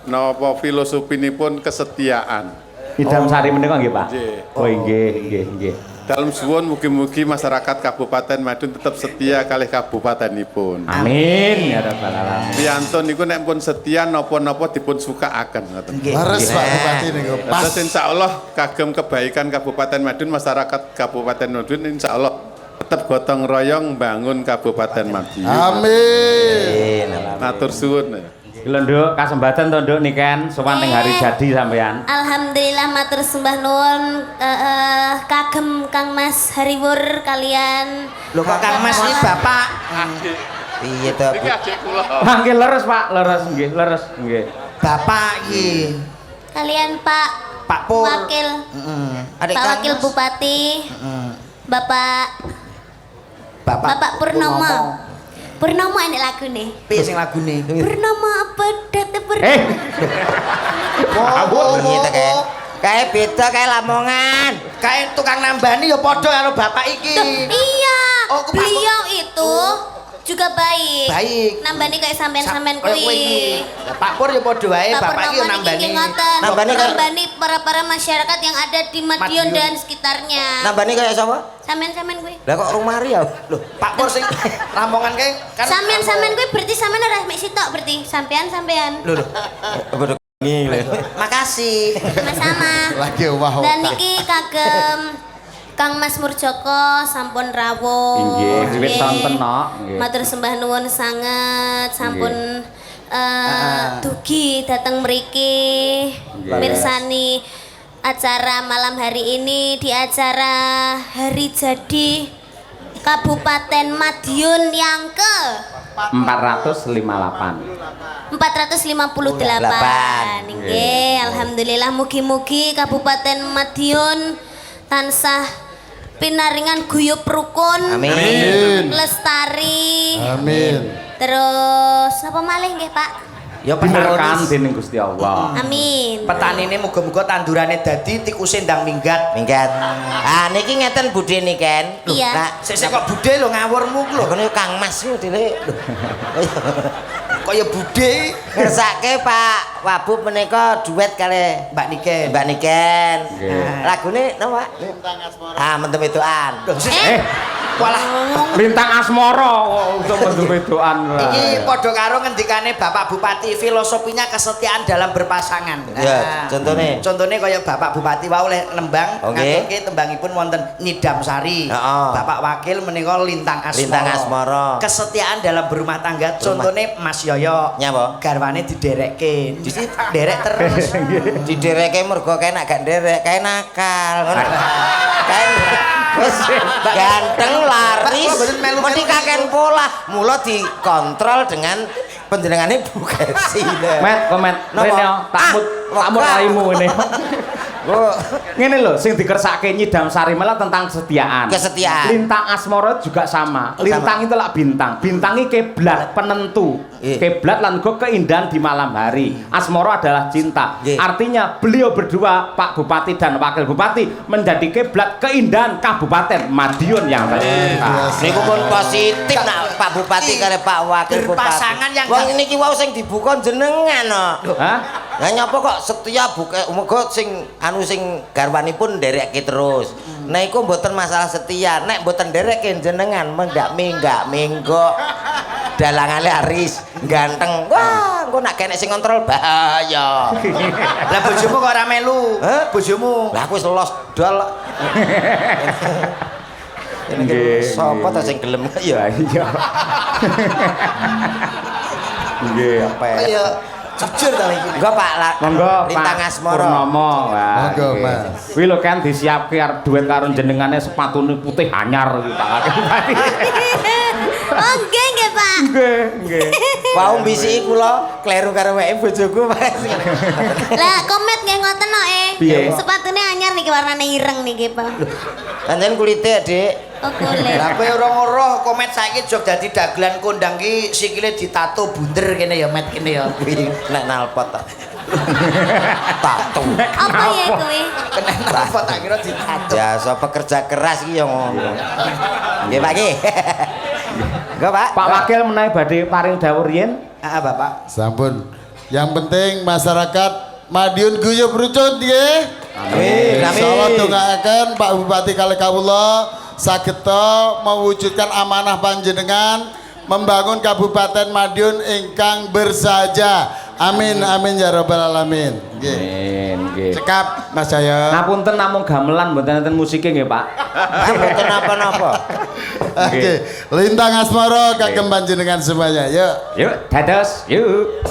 Speaker 5: napa filosofipun kesetiaan.
Speaker 1: Idam sari menika nggih, Pak.
Speaker 5: Nggih.
Speaker 1: Oh nggih, nggih, nggih.
Speaker 5: Dalam suwun mugi-mugi masyarakat Kabupaten Madiun tetap setia kalih kabupatenipun.
Speaker 1: Amin ya rabbal alamin.
Speaker 5: Piyantun niku nek pun setia napa-napa dipun sukaaken ngoten.
Speaker 2: Nggih.
Speaker 6: Leres Pak Bupati niku. Pas.
Speaker 5: Terus insyaallah kagem kebaikan Kabupaten Madiun masyarakat Kabupaten Madiun insyaallah tetap gotong royong bangun Kabupaten Madiun.
Speaker 6: Amin.
Speaker 5: Matur suwun.
Speaker 1: Lho Nduk, kasembatan to Nduk niken sowan teng hari jadi sampean.
Speaker 7: Alhamdulillah matur sembah nuwun kagem Kang Mas Hariwur kalian.
Speaker 2: Lho kok Kang Mas iki Bapak
Speaker 3: Piye to?
Speaker 1: Nggih leres Pak, leres nggih, leres nggih.
Speaker 2: Bapak iki
Speaker 7: Kalian Pak
Speaker 2: Pak Pur.
Speaker 7: Wakil
Speaker 3: Adik
Speaker 7: Pak
Speaker 3: Kang
Speaker 7: Wakil
Speaker 3: Mas.
Speaker 7: Bupati Bapak
Speaker 2: Bapak
Speaker 7: Purnomo. Purnomo enek lagune.
Speaker 2: piye sing lagune?
Speaker 7: Purnomo apa date
Speaker 1: Eh,
Speaker 3: Piye to kae? Kae beda kae Lamongan.
Speaker 2: Kae tukang nambani ya padha karo bapak iki.
Speaker 7: Iya.
Speaker 2: Oh, ku Pak
Speaker 7: Beliau itu juga baik.
Speaker 2: Baik.
Speaker 7: Nambani kayak sampean-sampean
Speaker 2: Kaya kowe
Speaker 7: kuwi.
Speaker 2: iki. Pak Pur ya padha wae,
Speaker 7: Pak
Speaker 2: bapak iki ya
Speaker 7: Purnomo
Speaker 2: nambani.
Speaker 7: niki ngoten.
Speaker 3: Nambani kan-
Speaker 7: Nambani para masyarakat yang ada di Madiun
Speaker 2: Madiun.
Speaker 7: dan sekitarnya.
Speaker 3: Nambani kaya sapa?
Speaker 7: Sampean-sampean kuwi.
Speaker 3: Lah kok rumari ya?
Speaker 2: Loh, Pak Pur sing Lamongan kae kan
Speaker 7: Sampean kuwi berarti sampean ora mek sitok berarti. Sampean.
Speaker 2: Lho. Makasih.
Speaker 7: Sama-sama.
Speaker 6: Lagi wah.
Speaker 7: Dan niki kagem Kang Mas Murjoko sampun rawuh.
Speaker 1: Inggih, wis
Speaker 7: Nggih.
Speaker 1: sonten no. Nggih.
Speaker 7: Matur sembah nuwun sanget sampun dugi dateng mriki
Speaker 1: Nggih.
Speaker 7: mirsani acara malam hari ini di acara hari jadi Kabupaten Madiun yang ke
Speaker 1: 458.
Speaker 7: 458. Nggih, alhamdulillah mugi-mugi Kabupaten Madiun tansah pinaringan guyub rukun.
Speaker 3: Amin.
Speaker 7: Lestari.
Speaker 6: Amin.
Speaker 7: Terus apa malih nggih, Pak?
Speaker 2: Ya
Speaker 1: Diberkahan
Speaker 2: petani.
Speaker 1: dening Gusti Allah.
Speaker 7: Amin.
Speaker 2: Petanine muga-muga tandurane dadi tikuse ndang minggat.
Speaker 3: Minggat. Ah niki ngeten budhe niken.
Speaker 7: Iya.
Speaker 3: Nah,
Speaker 2: Sik kok budhe lho ngawurmu ku lho.
Speaker 3: lho kono Kang Mas yo dile.
Speaker 2: Kaya budhe
Speaker 3: Ngersake Pak Wabub menika duet kali
Speaker 2: Mbak Niken.
Speaker 3: Mbak Niken.
Speaker 1: Nggih.
Speaker 3: Lagune napa? Ah, mentem ituan.
Speaker 1: Eh,
Speaker 2: Walah,
Speaker 1: lintang asmara untuk mendu-medukan.
Speaker 2: iki padha karo ngendikane Bapak Bupati, filosofinya kesetiaan dalam berpasangan.
Speaker 3: Ya, contone.
Speaker 2: Contone kaya Bapak Bupati wae oleh nembang
Speaker 3: Oke.
Speaker 2: ngaturke tembangipun wonten Nidam Sari.
Speaker 3: Heeh.
Speaker 2: Bapak Wakil menika Lintang Asmara.
Speaker 3: Lintang Asmara.
Speaker 2: Kesetiaan dalam berumah tangga contone Mas Yoyo.
Speaker 3: Nyapa?
Speaker 2: Garwane diderekke. Derek terus.
Speaker 3: Didereke mergo kae nak gak nderek, kae nakal. Ngono. Kae wis ganteng laris.
Speaker 2: Pak, kok mboten melu-melu
Speaker 3: Mesti kaken pola. Mula dikontrol dengan Panjenengane Bu Gesi.
Speaker 1: Met, komet.
Speaker 3: Napa?
Speaker 1: Rene yo, takmut raimu ini.
Speaker 3: Oh,
Speaker 1: Ngene lho, sing dikersake Nyidam Sarimela tentang kesetiaan.
Speaker 3: Kesetiaan.
Speaker 1: Lintang Asmara juga sama. Lintang itu lah bintang. Bintangi kiblat penentu. Kiblat lan go keindahan di malam hari. Asmara adalah cinta. Artinya beliau berdua, Pak Bupati dan Wakil Bupati, menjadi kiblat keindahan Kabupaten Madiun yang tercinta.
Speaker 3: niku pun positif nak Pak Bupati karo Pak Wakil Bupati.
Speaker 2: Berpasangan yang
Speaker 3: wong niki wau sing dibuka jenengan kok.
Speaker 1: Hah?
Speaker 3: Lah nyapa kok setia buka muga sing anu sing garwanipun nderekke terus. Nah iku mboten masalah setia, nek mboten nderekke jenengan mendak minggo. Dalangane aris ganteng. Wah, engko nak kene sing kontrol bahaya.
Speaker 2: Lah bojomu kok ora melu?
Speaker 3: Hah?
Speaker 2: Bojomu.
Speaker 3: Lah aku wis los dol. Ini sapa ta sing gelem ya?
Speaker 1: Iya. Nggih.
Speaker 2: Ayo jujur ta iki.
Speaker 3: Enggak Pak,
Speaker 1: Monggo
Speaker 3: Lintang
Speaker 1: Pak
Speaker 3: Asmara.
Speaker 1: Purnomo. Wah,
Speaker 6: Monggo,
Speaker 1: nggih.
Speaker 6: Mas.
Speaker 1: Kuwi lho kan disiapke arep duet karo jenengane sepatune putih anyar iki Pak Wakil Bupati.
Speaker 7: Oh, nggih, Pak.
Speaker 1: Nggih, nggih.
Speaker 3: Wau bisiki kula kleru karo weke bojoku Mas.
Speaker 7: Lah, komet nggih ngoten no
Speaker 1: Piye?
Speaker 7: Sepatune anyar niki warnane ireng niki, Pak.
Speaker 3: Pancen kulite, Dik.
Speaker 7: Oh, kulit.
Speaker 2: Lah kowe ora ngoroh komet saiki jog dadi dagelan kondang ki sikile ditato bunder kene ya met kene ya.
Speaker 3: Nek nalpot ta. Tato.
Speaker 7: Apa ya kuwi?
Speaker 2: Kena napa tak kira ditato.
Speaker 3: Jasa pekerja keras iki ya ngono. Nggih Pak nggih. Enggak Pak.
Speaker 1: Pak Wakil menawi badhe paring dawuh riyen.
Speaker 2: Heeh, Bapak.
Speaker 6: Sampun. Yang penting masyarakat Madiun guyub rucut nggih.
Speaker 3: Amin.
Speaker 6: Insyaallah dongaaken Pak Bupati kalih kawula sageta mewujudkan amanah panjenengan membangun Kabupaten Madiun ingkang bersahaja. Amin amin ya rabbal alamin. Nggih.
Speaker 1: Amin, nggih.
Speaker 6: Cekap Mas Jaya.
Speaker 1: Ngapunten namung gamelan mboten enten musike nggih, Pak.
Speaker 3: Mboten napa-napa.
Speaker 6: Oke, Lintang Asmara kagem panjenengan semuanya. Yuk.
Speaker 1: Yuk, dados, yuk.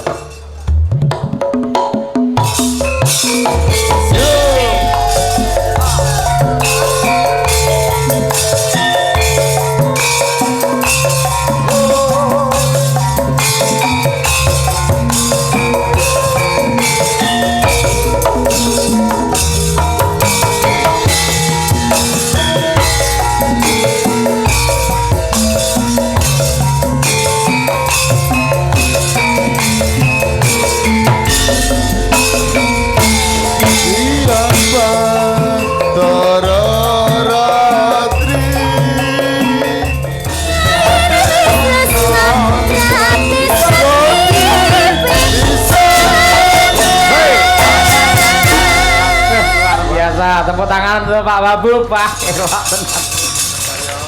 Speaker 1: Tepuk tangan untuk Pak Wabub, Pak.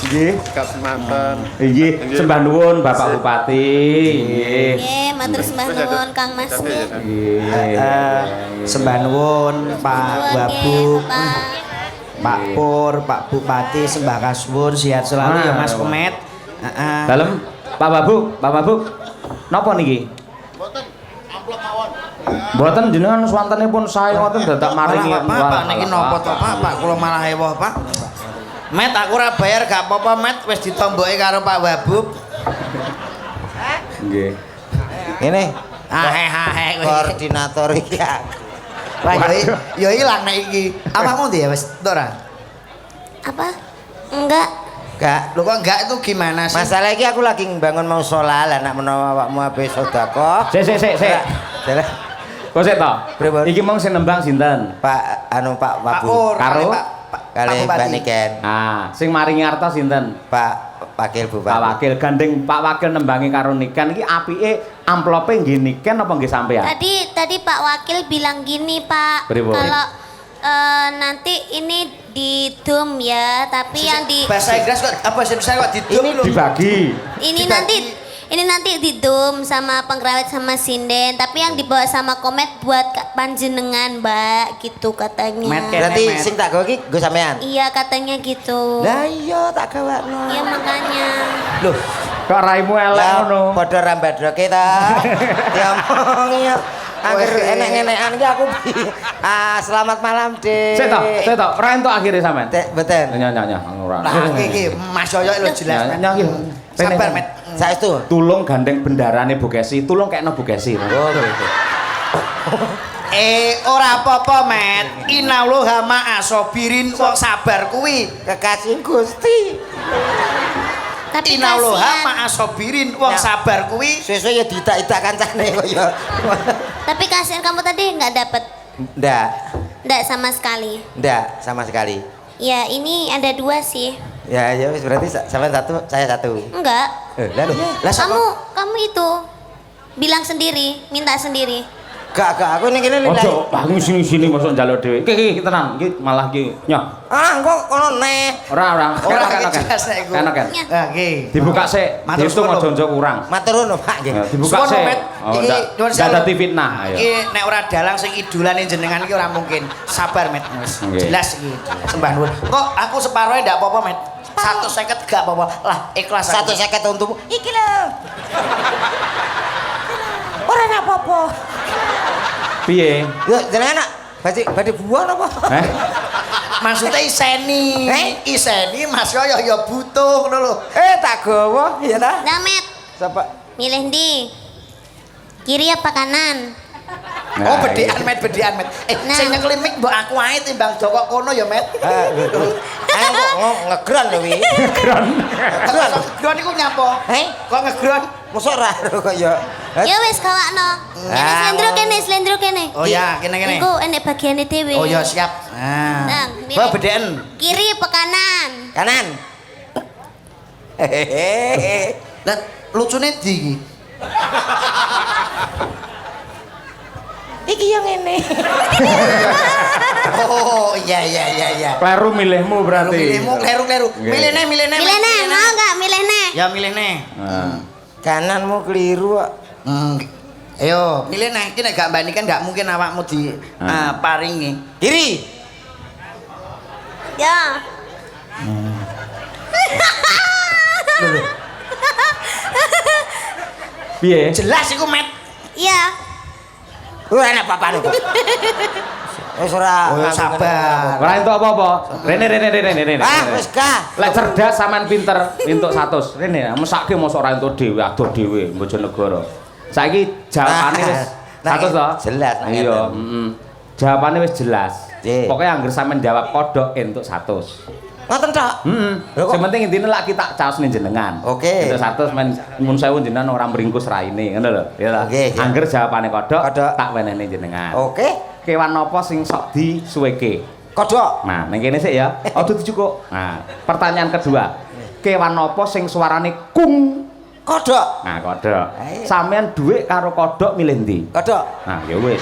Speaker 1: Nggih.
Speaker 5: Sikap semanten.
Speaker 1: Nggih, sembah nuwun Bapak Bupati. Nggih.
Speaker 7: Nggih, matur sembah nuwun Kang Mas.
Speaker 1: Nggih.
Speaker 2: Sembah nuwun Pak Wabub,
Speaker 7: Pak.
Speaker 2: Pak Pur, Pak Bupati sembah kasuwun sehat selalu ya Mas Komet. Heeh.
Speaker 1: Dalem Pak Wabub. Napa niki? Mboten jenengan swantenipun sae ngoten dadak maringi.
Speaker 2: Pak niki napa to Pak? Kula malah ewoh Pak. Met aku ora bayar gak apa-apa Met wis ditomboki karo Pak Wabub.
Speaker 1: Nggih.
Speaker 3: Ini
Speaker 2: Ahe
Speaker 3: koordinator iki.
Speaker 2: Wah yo ilang nek iki. Awakmu ndi ya wis ora?
Speaker 7: Apa? Enggak.
Speaker 3: Gak.
Speaker 2: Lho kok enggak itu gimana sih?
Speaker 3: Masalah iki aku lagi bangun mau sholat lah nak menawa awakmu ape sedekah.
Speaker 1: Sik.
Speaker 3: Jalah.
Speaker 1: Kok sik to?
Speaker 3: Pripun?
Speaker 1: Iki mong sing nembang sinten?
Speaker 3: Pak
Speaker 2: Pak
Speaker 3: Wabu.
Speaker 2: Pur
Speaker 1: Karo?
Speaker 3: Kali Mbak Niken.
Speaker 1: Ah, sing maringi arta sinten?
Speaker 3: Pak Wakil Bupati.
Speaker 1: Pak Wakil gandeng Pak Wakil nembangi karo Niken iki apike amplope nggih Niken apa nggih sampean?
Speaker 7: Tadi Pak Wakil bilang gini, Pak.
Speaker 1: Pripun?
Speaker 7: Kalau nanti ini di dom ya, tapi yang di
Speaker 2: bahasa Inggris kok apa sih saya kok didum lho.
Speaker 1: Dibagi.
Speaker 7: ini nanti di dom sama pengrawit sama sinden, tapi yang dibawa sama Komet buat panjenengan, Mbak, gitu katanya.
Speaker 3: Berarti sing tak gawe iki nggo sampean.
Speaker 7: Iya, katanya gitu.
Speaker 3: Lah iya tak gawakno.
Speaker 7: Iya makanya.
Speaker 3: Loh,
Speaker 1: Kok raimu elek ngono?
Speaker 3: padha rambadroke ta. Diomongi ya. Angger enek-enekan iki aku. Selamat malam, Dik.
Speaker 1: Sik to, ora entuk akhire sampean.
Speaker 3: Dek, mboten.
Speaker 1: Nyanyi ora.
Speaker 2: Nah iki Mas Yoyo lho jelas.
Speaker 1: Nyanyi.
Speaker 2: Sabar Met.
Speaker 3: Saestu.
Speaker 1: Tulung gandeng bendarane Bu Kesi, tulung kekno Bu Kesi.
Speaker 3: Oh, gitu.
Speaker 2: Ora apa-apa, Met. Innallaha ma'asobirin, wong sabar kuwi
Speaker 3: Kekasih Gusti.
Speaker 7: Tapi
Speaker 2: Innallaha
Speaker 7: kasihan.
Speaker 2: ma'asobirin, wong
Speaker 3: Ya.
Speaker 2: sabar kuwi.
Speaker 3: Sesuk ya ditak-itak kancane kok ya.
Speaker 7: Tapi kasihan kamu tadi nggak dapet. Nggak sama sekali.
Speaker 3: Ndak sama sekali.
Speaker 7: Ya ini ada 2 sih.
Speaker 3: Ya wis berarti sampean satu, saya satu.
Speaker 7: Enggak.
Speaker 3: Lalu, lah
Speaker 7: Kamu itu bilang sendiri, minta sendiri.
Speaker 3: Gak, aku ning kene lha.
Speaker 1: Ojo, bangun sini-sini masuk njaluk dhewe. Ki tenang, ki malah ki nyoh.
Speaker 3: Kok kono neh.
Speaker 1: Ora.
Speaker 2: Ora
Speaker 1: Kan.
Speaker 2: jelas nek iku.
Speaker 1: Kan.
Speaker 7: Ya.
Speaker 2: Nah, nggih.
Speaker 1: Dibuka sik,
Speaker 2: Matur
Speaker 1: dihitung
Speaker 2: suwun,
Speaker 1: aja kurang.
Speaker 3: Matur nuwun, Pak nggih.
Speaker 1: Ya, dibuka
Speaker 2: Suwun,
Speaker 1: sik.
Speaker 2: Met.
Speaker 1: Oh,
Speaker 2: Iki nyuwun
Speaker 1: ndak
Speaker 2: sewu.
Speaker 1: dadi fitnah. Ayo.
Speaker 2: Iki nek ora dalang sing idolane jenengan iki ora mungkin. Sabar, Met. Wis
Speaker 1: Nggih.
Speaker 2: jelas iki. Sembah nuwun. Kok aku separohe ndak apa-apa, Met. 150 gak apa-apa. Lah, ikhlas aku.
Speaker 3: 150 untukmu. Iki lho. Ora apa-apa.
Speaker 1: Piye?
Speaker 3: Yo jenengan nak badhe buah napa?
Speaker 2: Maksudnya iseni. Iseni Mas yo ya butuh ngono lho.
Speaker 3: Tak gawa ya ta?
Speaker 7: Nah, Met,
Speaker 3: Sapa?
Speaker 7: milih di kiri apa kanan?
Speaker 2: Oh, bedean, Met, bedean, Met.
Speaker 7: Nah.
Speaker 2: Sing nyekeli mik mbok aku ae timbang Joko kono ya, Met.
Speaker 3: Ayo kok ngegron lho wi.
Speaker 2: Ngegron iku nyapa? Kok ngegron?
Speaker 3: Mosok ora kok ya.
Speaker 7: Ya wis kawakno. Ini slendro kene.
Speaker 2: Oh ya, kene-kene.
Speaker 7: Iku enek bagiane dhewe.
Speaker 2: Oh ya, siap.
Speaker 7: Nah,
Speaker 2: Nah.
Speaker 7: milih.
Speaker 2: Oh, bedean.
Speaker 7: Kiri apa kanan?
Speaker 3: Kanan. Hehehe.
Speaker 2: Lah lucune ndi iki?
Speaker 3: Iki yang ini.
Speaker 2: Oh, iya.
Speaker 1: Kleru milihmu berarti.
Speaker 2: Milihmu kleru-kleru.
Speaker 1: Nggih.
Speaker 2: Milih nih.
Speaker 7: Milih nih, mau enggak milih nih?
Speaker 2: Ya milih nih.
Speaker 1: Nah.
Speaker 3: Kananmu keliru kok.
Speaker 2: Ayo, milih nih. Iki nek gak mbani kan gak mungkin awakmu di paringi.
Speaker 3: Kiri.
Speaker 7: Ya.
Speaker 1: Piye?
Speaker 2: Jelas iku, Met.
Speaker 7: Iya.
Speaker 3: Ora enak apa-apa kok. Wis ora.
Speaker 2: Oh, sabar.
Speaker 1: Ora entuk apa-apa. Rene.
Speaker 3: Wis gah.
Speaker 1: Lek cerdas sampean pinter entuk 100. Rene, mesake mosok ora entuk dhewe, adoh dhewe Bojonegoro. Saiki jawabane wis 100 to?
Speaker 3: Jelas.
Speaker 1: Iya, heeh. Jawabane wis jelas.
Speaker 3: Nggih.
Speaker 1: Pokoke anggere sampean jawab kodhok entuk 100.
Speaker 3: Ngoten tok.
Speaker 1: Heeh.
Speaker 3: Lho kok-
Speaker 1: Sing penting intine lak kita caos ning jenengan.
Speaker 3: Oke.
Speaker 1: Entuk 100 men nyuwun sewu jenengan ora mringkus raine, ngono lho. Ya ta.
Speaker 3: Oke, oke.
Speaker 1: Anggere jawabane kodhok
Speaker 3: Kodhok.
Speaker 1: tak wenehne jenengan.
Speaker 3: Oke.
Speaker 1: Kewan apa sing sok disuweke?
Speaker 3: Kodhok.
Speaker 1: Nah, ning kene sik ya. Aduh dicukuk. Nah, pertanyaan kedua. Kewan apa sing suarane kung?
Speaker 3: Kodhok.
Speaker 1: Nah, kodhok.
Speaker 3: Ayo.
Speaker 1: Sampeyan dhuwit karo kodhok milih ndi?
Speaker 3: Kodhok.
Speaker 1: Nah, ya wis.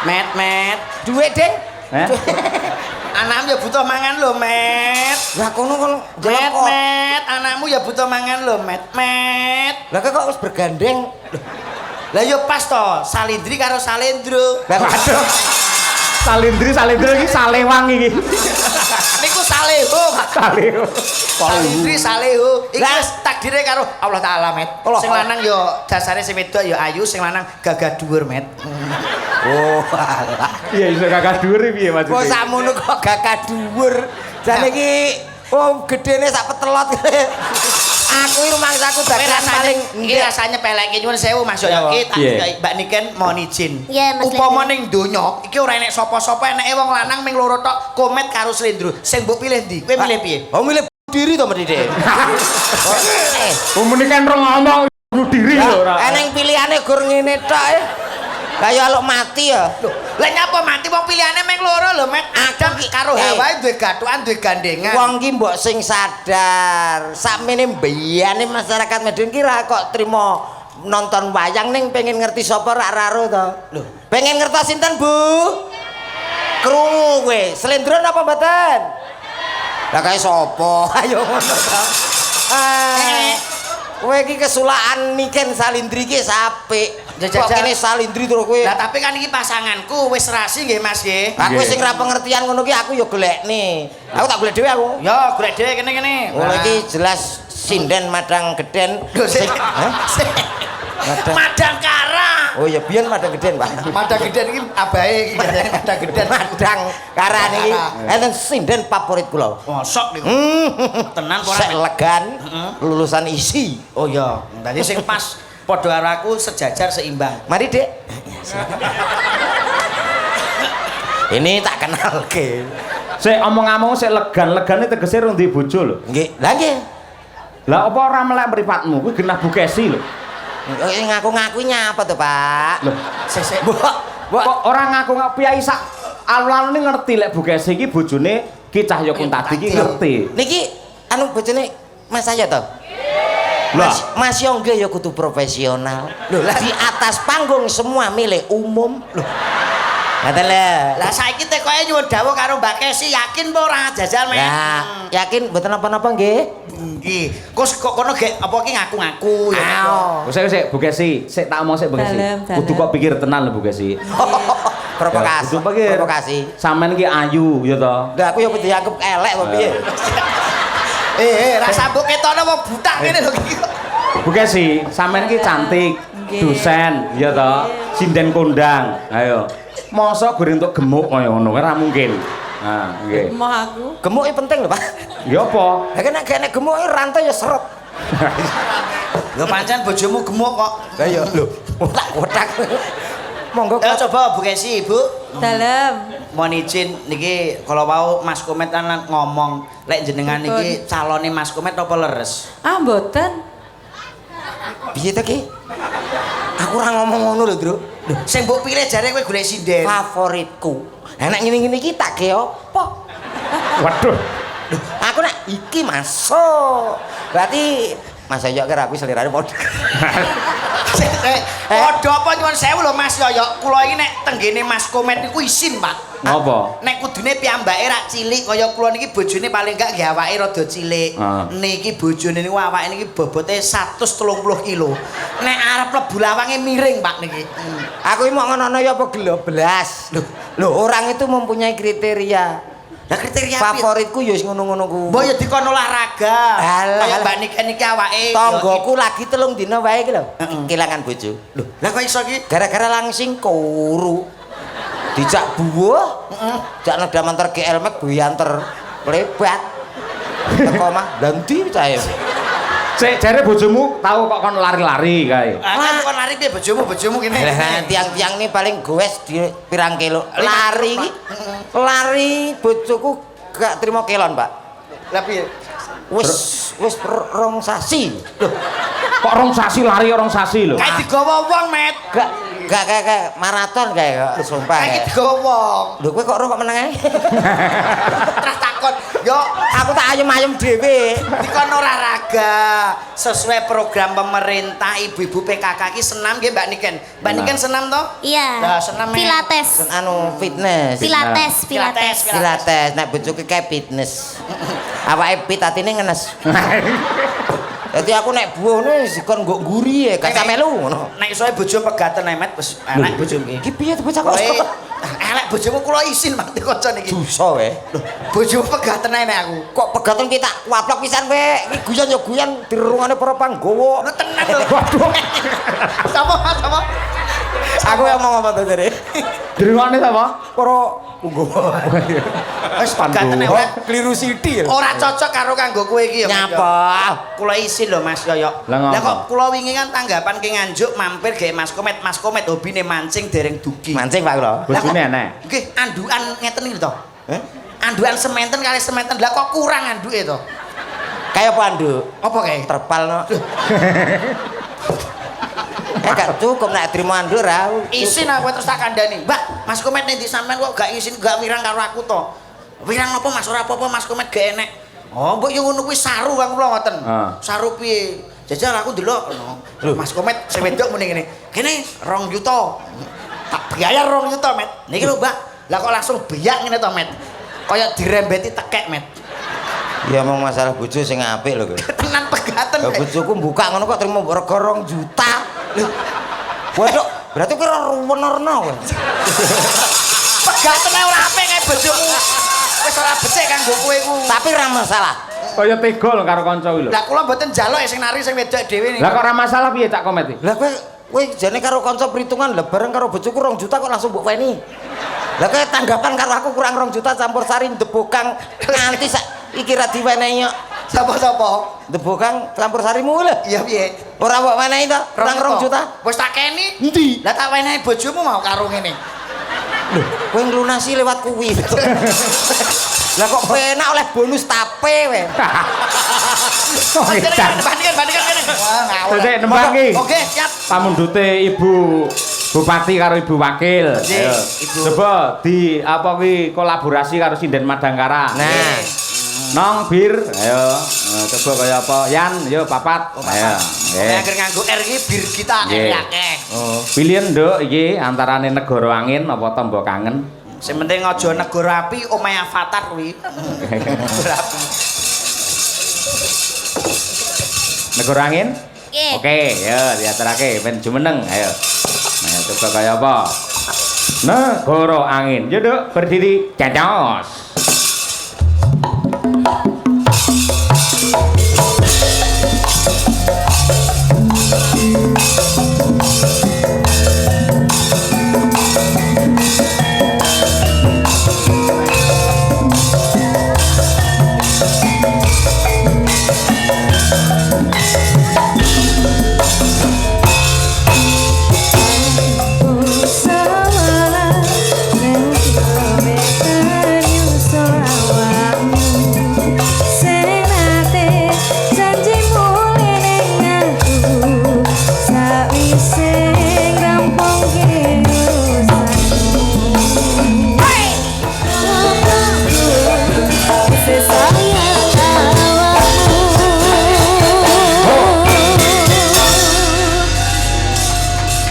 Speaker 2: Met.
Speaker 3: Duit, Ding.
Speaker 1: Eh?
Speaker 2: Anakmu ya butuh mangan lho, Met.
Speaker 3: Lah kono kon jawab kok.
Speaker 2: Met. Anakmu ya butuh mangan lho, Met.
Speaker 3: Lah kok wis bergandeng.
Speaker 2: Lah yo pas to, salindri karo salendro.
Speaker 3: Lah waduh.
Speaker 1: Salindri iki salewang iki.
Speaker 2: Niku saleho.
Speaker 1: Salew.
Speaker 2: Salindri saleho. Iki
Speaker 3: Lah.
Speaker 2: wis takdire karo Allah taala, Met.
Speaker 3: Allah.
Speaker 2: Sing lanang yo dasare sing wedok yo ayu, sing lanang gagah dhuwur, Met.
Speaker 3: Oh, alah.
Speaker 1: Iya iso kakak dhuwur piye
Speaker 3: Kok
Speaker 1: maksudnya?
Speaker 3: sakmono kok gagah dhuwur. Jane iki gedene sak petelot. Aku iki rumangsaku
Speaker 2: Tapi
Speaker 3: dagang paling
Speaker 2: iki rasanya pelek nyuwun sewu Mas yo. Iki tak
Speaker 1: Iya.
Speaker 2: dikai Mbak Niken mohon izin.
Speaker 7: Iya, Mas
Speaker 2: Upama
Speaker 7: Lendro.
Speaker 2: ning donya iki ora enek sapa-sapa eneke wong lanang ming loro tok komet karo slendro. Sing mbok pilih ndi? Kowe milih piye?
Speaker 3: Oh milih diri to mesti Dik.
Speaker 1: Umune kan rong ngomong bunuh diri lho ora.
Speaker 3: Eneng pilihane gur ngene tok e. Kaya alok mati ya.
Speaker 2: Lah nyapa mati wong pilihane ming loro lho, Met. Adam karo Hawa duwe gathukan, duwe gandengan.
Speaker 3: Wong ki mbok sing sadar, sakmene mbiyane masyarakat Madiun ki ra kok trimo nonton wayang ning pengen ngerti sapa rak raro to. Lho, pengen ngertos sinten, Bu? Krungu kowe, slendron apa mboten? Lah kae sapa? Ayo ngono to. Kowe iki kesulaan Niken Salindri ki apik. Kok kene Salindri terus kowe.
Speaker 2: Lah tapi kan iki pasanganku wis rasi nggih Mas nggih.
Speaker 3: Aku sing ra pengertian ngono ki aku ya golekne. Aku tak golek dhewe aku.
Speaker 2: Yo golek dhewe kene-kene.
Speaker 3: Oh iki jelas sinden madang geden.
Speaker 2: Lho, sing-
Speaker 3: Hah?
Speaker 2: Madangkara.
Speaker 3: Oh ya biyen madang geden, Pak.
Speaker 2: Madang geden iki abahe iki madang geden.
Speaker 3: Madang karane iki enten sinden favorit kula.
Speaker 2: Mosok niku. Tenan ora?
Speaker 3: Sek legan lulusan isi.
Speaker 2: Oh iya, tadi sing pas padha karo aku sejajar seimbang.
Speaker 3: Mari, Dek. Ini tak kenal ke.
Speaker 1: Sik omong-omong sik legan-legane tegese rung duwe bojo lho.
Speaker 3: Nggih, lha nggih.
Speaker 1: Lah apa ora melek mripatmu kuwi genah bukesi lho.
Speaker 3: Ngaku-ngakunya apa tuh, Pak?
Speaker 1: Loh,
Speaker 2: Sik.
Speaker 1: kok ora ngaku-ngaku piyai sak alun-alun ngerti lek bukesi iki bojone Ki Cahya Kuntadi iki ngerti.
Speaker 3: Niki anu bojone Mas saya to?
Speaker 1: Lah,
Speaker 3: Mas Yongge ya kudu profesional. Loh, di atas panggung semua milik umum. Loh. Ngaten lho.
Speaker 2: Lah saiki tekoke nyuwun dawuh karo Mbak Kesi, yakin apa ora jajal men?
Speaker 3: Lah, yakin mboten apa-apa nggih?
Speaker 2: Nggih. Kok kono gek apa ki ngaku-ngaku ya.
Speaker 1: Sik bukesi, sik tak omong sik bukesi.
Speaker 8: Dalem.
Speaker 1: Kudu kok pikir tenan lho bukesi.
Speaker 3: Provokasi.
Speaker 1: Kudu pikir.
Speaker 3: Provokasi.
Speaker 1: Sampeyan iki ayu ya to.
Speaker 3: Lah aku ya kudu dianggep elek apa piye?
Speaker 2: Rasa mbok ketone wong butak ngene lho iki.
Speaker 1: Bukesi, sampeyan iki cantik,
Speaker 8: Nggih.
Speaker 1: dosen ya to. Sinden kondang. Ayo. Mosok goreng entuk gemuk kaya ngono ora mungkin. Nah, nggih.
Speaker 8: Mau aku?
Speaker 3: Gemuk iki penting lho, Pak.
Speaker 1: Ya apa?
Speaker 3: Lah nek gemuk rantai ya seret.
Speaker 2: Lho pancen bojomu gemuk kok.
Speaker 3: Lah ya lho, kotak-kotak. Monggo
Speaker 2: Ya coba Bu Kesi, Bu.
Speaker 8: Dalam.
Speaker 2: Mohon izin niki kalau mau Mas Komet kan ngomong lek jenengan niki calone Mas Komet apa leres?
Speaker 8: Ah, mboten.
Speaker 3: piye ta ki? Aku ora ngomong ngono lho, Bro.
Speaker 2: Sing mbok pilih jare kowe golek sinden.
Speaker 3: Favoritku. Nek ngene-ngene iki tak ge apa?
Speaker 1: Waduh.
Speaker 3: Aku nek iki masuk. Berarti Mas Yoyo kira aku selirane padha.
Speaker 2: Padha apa nyuwun sewu lho Mas Yoyo. Kula iki nek tenggene Mas Komet niku isin, Pak.
Speaker 1: Apa?
Speaker 2: Nek kudune piyambake rak cilik kaya kula niki bojone paling gak nggih awake rada cilik. Niki bojone niku awake niki bobote 130 kilo. Nek arep mlebu lawange miring, Pak niki.
Speaker 3: Aku iki mau ngono ya apa geloblas. Loh, orang itu mempunyai kriteria.
Speaker 2: Lah kriteria
Speaker 3: Favoritku ya wis ngono-ngono ku.
Speaker 2: Mbok ya dikon olahraga.
Speaker 3: Alah.
Speaker 2: Kaya Mbak Nika niki awake.
Speaker 3: Tanggoku lagi 3 dina wae iki lho. Kelangan bojo. Loh,
Speaker 2: Lah kok iso iki?
Speaker 3: gara-gara langsing kuru. Dijak buah. Jak nada manter GL Max buyanter lebat. Teko mah ganti cahe.
Speaker 1: Sik jare bojomu tahu kok kon lari-lari kae.
Speaker 2: Kan kon lari piye bojomu kene.
Speaker 3: Lah tiang-tiang ini paling goes di pirang kilo. Lari iki. Lari bojoku gak terima kelon, Pak.
Speaker 2: Lah piye?
Speaker 3: Wis rong sasi. Loh,
Speaker 1: Kok rong sasi lari rong sasi lho.
Speaker 2: Kayak digawa wong, Met.
Speaker 3: gak kayak maraton kayak sumpah.
Speaker 2: Kayak digawa wong.
Speaker 3: Lho kowe kok kok meneng ae?
Speaker 2: Terus takon, "Yo,
Speaker 3: Aku tak ayem-ayem dhewe.
Speaker 2: dikon olahraga sesuai program pemerintah ibu-ibu PKK iki senam nggih Mbak Niken. Mbak Niken senam toh?
Speaker 7: Iya.
Speaker 2: Lah, senam
Speaker 7: Pilates.
Speaker 3: Anu fitness.
Speaker 7: Pilates.
Speaker 3: Pilates. Nek bojoku kayak fitness. Awake fit atine ngenes. Dadi aku nek buone dikon nggo nguri ya gak melu ngono.
Speaker 2: Nek iso bojo pegaten Met wis enak bojomu iki.
Speaker 3: Iki piye to bocah kok?
Speaker 2: Kowe elek bojomu kula isin Mak kanca niki.
Speaker 3: Dosa wae.
Speaker 2: Bojomu pegaten ae nek aku.
Speaker 3: Kok pegaten ki tak waplok pisan kowe. Iki guyon ya guyon dirungane para panggawa.
Speaker 2: Lu tenang lho. Waduh. Sama.
Speaker 3: Aku yang mau apa to jare?
Speaker 1: Dirungokne sapa?
Speaker 3: Para panggawa.
Speaker 2: Wis pegaten ae Met.
Speaker 3: Kliru sithik.
Speaker 2: Ora cocok karo kanggo kowe iki ya.
Speaker 3: Nyapa?
Speaker 2: Kula isin lho Mas Yoyo.
Speaker 1: Lah
Speaker 2: kok kula wingi kan tanggapan ke Nganjuk mampir gawe Mas Komet. Mas Komet hobine mancing dereng dugi.
Speaker 3: Mancing Pak kula.
Speaker 1: Bojone enek.
Speaker 2: Nggih, andukan ngeten iki to. Andukan sementen kali sementen. Lah kok kurang anduke to?
Speaker 3: Kayak apa anduk?
Speaker 2: Apa kae?
Speaker 3: Terpal no. Gak cukup nek trimo anduk ra.
Speaker 2: Isin aku terus tak kandhani. Mbak, Mas Komet nek sampean kok gak isin gak wirang karo aku to. Wirang apa Mas ora apa-apa Mas Komet gak enek. Oh, mbok yo ngono kuwi saru Kang kula ngoten. Saru piye? Jajal aku delok ngono. Mas Komet sing wedok muni ngene. Kene 2 juta. Tak bayar 2 juta, Met. Niki lho, Mbak. Lah kok langsung beyak ngene to, Met. Kaya dirembeti tekek, Met.
Speaker 3: Ya mau masalah bojo sing apik lho kowe.
Speaker 2: Tenan pegaten.
Speaker 3: Lah bojoku buka ngono kok trimo rega 2 juta. Lho. Waduh, berarti kowe ruwen-rena kowe.
Speaker 2: Pegaten ora apik kae bojomu. Wis ora becik kanggo kowe ku.
Speaker 3: Tapi ora masalah.
Speaker 1: Kaya tega lho karo kanca kuwi lho.
Speaker 2: Lah kula mboten njaluk sing nari sing wedok dhewe niku.
Speaker 1: Lah kok ora masalah piye Cak Komet iki?
Speaker 3: Lah kowe Kowe jane karo kanca perhitungan lah bareng karo bojoku 2 juta kok langsung mbok weni. Lah kayak tanggapan karo aku kurang 2 juta campur sari ndebokang nganti sak iki ra diwenehi kok.
Speaker 2: Sapa-sapa?
Speaker 3: Ndebokang campur sarimu lho.
Speaker 2: Iya piye?
Speaker 3: Ora mbok wenehi to? Kurang 2 juta.
Speaker 2: Wis tak keni.
Speaker 3: Endi?
Speaker 2: Lah tak wenehi bojomu mau karo ngene.
Speaker 3: Lho, kowe nglunasi lewat kuwi. Lah kok penak oleh bonus tape we.
Speaker 2: Bandingkan kene. Wah, ngawur.
Speaker 1: Dadi nembang iki.
Speaker 2: Oke, siap.
Speaker 1: Pamundhute Ibu Bupati karo Ibu Wakil. Ayo. Coba di apa kuwi kolaborasi karo Sinden Madangkara.
Speaker 3: Nah,
Speaker 1: Nong bir, ayo. Coba kaya apa? Yan, yo papat. Ayo.
Speaker 2: Nek anggere nganggo R iki bir kita akeh.
Speaker 1: Oh, pilihan nduk iki antarane Negara Angin apa Tombo Kangen.
Speaker 2: Sing penting aja negara api, omahe Avatar kuwi. Negara api.
Speaker 1: Negara Angin?
Speaker 7: Oke.
Speaker 1: Oke, ya diaturake ben jumeneng. Ayo. Ayo coba kaya apa? Negara Angin. Yo nduk berdiri cacos.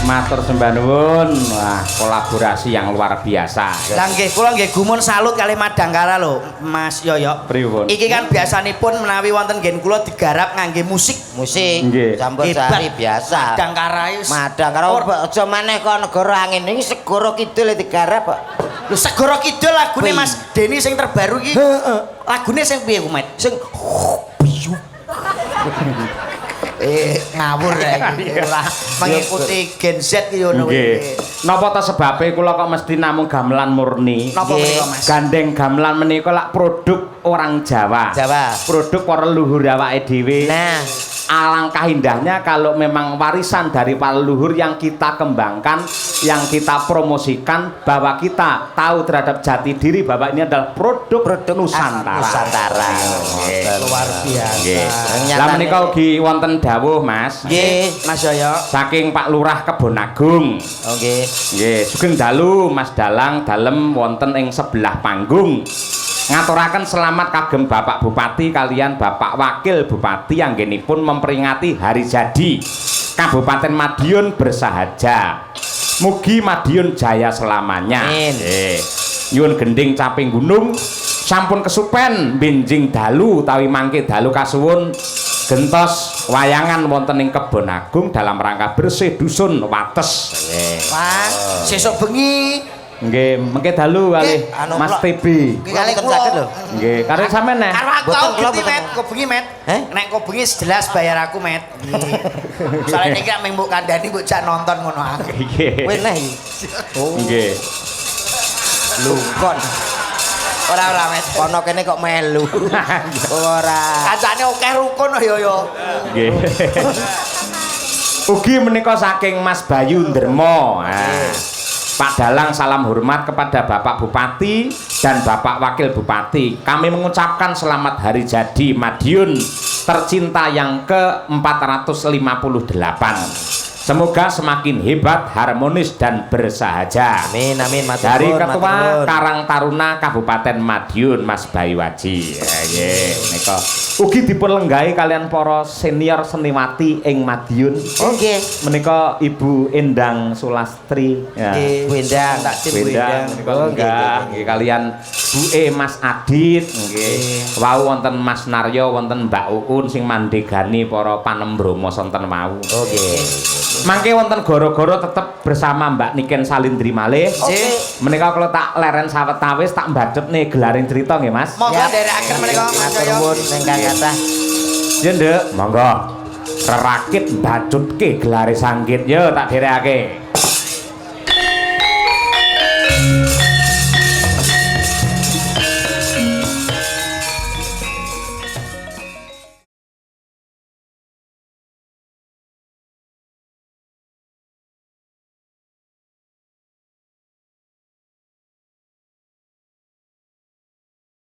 Speaker 1: Matur sembah nuwun. Wah, kolaborasi yang luar biasa.
Speaker 2: Lah nggih, kula nggih gumun salut kalih Madangkara lho, Mas Yoyo.
Speaker 1: Pripun?
Speaker 2: Iki kan biasanipun menawi wonten nggen kula digarap ngangge musik.
Speaker 3: musik
Speaker 1: Nggih.
Speaker 3: campur sari biasa.
Speaker 2: Madangkara wis.
Speaker 3: Madangkara aja maneh kok negara angin iki segara kidul digarap kok.
Speaker 2: Lho Segara Kidul lagune
Speaker 3: Wih.
Speaker 2: Mas Deni sing terbaru iki.
Speaker 3: Heeh.
Speaker 2: Lagune sing piye ku, Mat?
Speaker 3: Sing
Speaker 2: Ngawur ya iki. Ora mengikuti Gen Z ki ngono
Speaker 1: Nggih.
Speaker 2: kuwi.
Speaker 1: Napa ta sebabe kula kok mesti namung gamelan murni?
Speaker 2: Napa
Speaker 3: Nggih.
Speaker 2: menika, Mas?
Speaker 1: Gandeng gamelan menika lak produk orang Jawa.
Speaker 3: Jawa.
Speaker 1: Produk para leluhur awake dhewe.
Speaker 3: Nah,
Speaker 1: Alangkah indahnya kalau memang warisan dari para leluhur yang kita kembangkan, yang kita promosikan, bahwa kita tahu terhadap jati diri bahwa ini adalah produk Nusantara.
Speaker 3: Nusantara.
Speaker 2: Luar biasa.
Speaker 1: Nggih. Lah menika ugi wonten dawuh, Mas.
Speaker 3: Nggih,
Speaker 2: Mas Yoyo.
Speaker 1: Saking Pak Lurah Kebonagung.
Speaker 3: oke.
Speaker 1: Nggih, sugeng dalu Mas Dalang dalem wonten ing sebelah panggung. Ngaturaken selamat kagem Bapak Bupati kalian Bapak Wakil Bupati anggenipun memperingati hari jadi Kabupaten Madiun bersahaja. Mugi Madiun jaya selamanya.
Speaker 3: Amin.
Speaker 1: Nggih. Nyuwun gending caping gunung sampun kesupen benjing dalu tawi mangke dalu kasuwun gentos wayangan wonten ing Kebon Agung dalam rangka bersih dusun Wates.
Speaker 2: Wah, sesuk bengi
Speaker 1: Nggih, mengke dalu kali
Speaker 3: anu
Speaker 1: Mas
Speaker 3: kula-
Speaker 1: TB.
Speaker 2: iki kali
Speaker 3: Mboten
Speaker 2: kula.
Speaker 3: saged lho.
Speaker 1: Nggih, karo sampean nek.
Speaker 2: Karo aku
Speaker 3: Boten,
Speaker 2: tau
Speaker 3: kula
Speaker 2: gitu,
Speaker 3: boten.
Speaker 2: Met. Kok bengi, Met?
Speaker 3: Eh?
Speaker 2: Nek kok bengi jelas bayar aku, Met. Soalnya niki mek mbok kandhani mbok jak nonton ngono aku.
Speaker 1: Nggih.
Speaker 3: Kowe neh iki.
Speaker 1: Nggih.
Speaker 3: Lho kon
Speaker 2: Ora Met.
Speaker 3: kono kene kok melu. Ora.
Speaker 2: Kancane akeh rukun yo yo.
Speaker 1: Nggih. Ugi menika saking Mas Bayu Ndermo. Nah, Pak Dalang salam hormat kepada Bapak Bupati dan Bapak Wakil Bupati. Kami mengucapkan selamat hari jadi Madiun tercinta yang ke-458. Semoga semakin hebat, harmonis dan bersahaja.
Speaker 3: Amin amin matur
Speaker 1: Dari
Speaker 3: nuwun,
Speaker 1: Ketua
Speaker 3: matur nuwun.
Speaker 1: Karang Taruna Kabupaten Madiun Mas Bayu Waji. Nggih, menika ugi dipun lenggahi kalian para senior seniwati ing Madiun.
Speaker 3: Oh nggih.
Speaker 1: Menika Ibu Endang Sulastri. Ya.
Speaker 3: Nggih, Wendang.
Speaker 2: Tak tim
Speaker 1: Bu Endang
Speaker 2: Wendang.
Speaker 1: menika
Speaker 3: Oh,
Speaker 1: lenggah.
Speaker 3: nggih,
Speaker 1: Nggih kalian Bu Mas Adit nggih. Wau wonten Mas Naryo wonten Mbak Uun sing mandegani para panembromo sonten wau.
Speaker 3: Oh nggih.
Speaker 1: Mangke wonten goro-goro tetep bersama Mbak Niken Salindri malih.
Speaker 3: Oke.
Speaker 1: Menika kalau tak leren sawetawis tak mbacutne gelaring cerita nggih Mas.
Speaker 2: Monggo
Speaker 3: Siap.
Speaker 2: nderekaken menika Mas
Speaker 3: Matur
Speaker 2: Yoyo.
Speaker 3: nuwun ingkang kathah.
Speaker 1: Ya Nduk, monggo. rerakit bacutke gelare sanggit yo tak dereake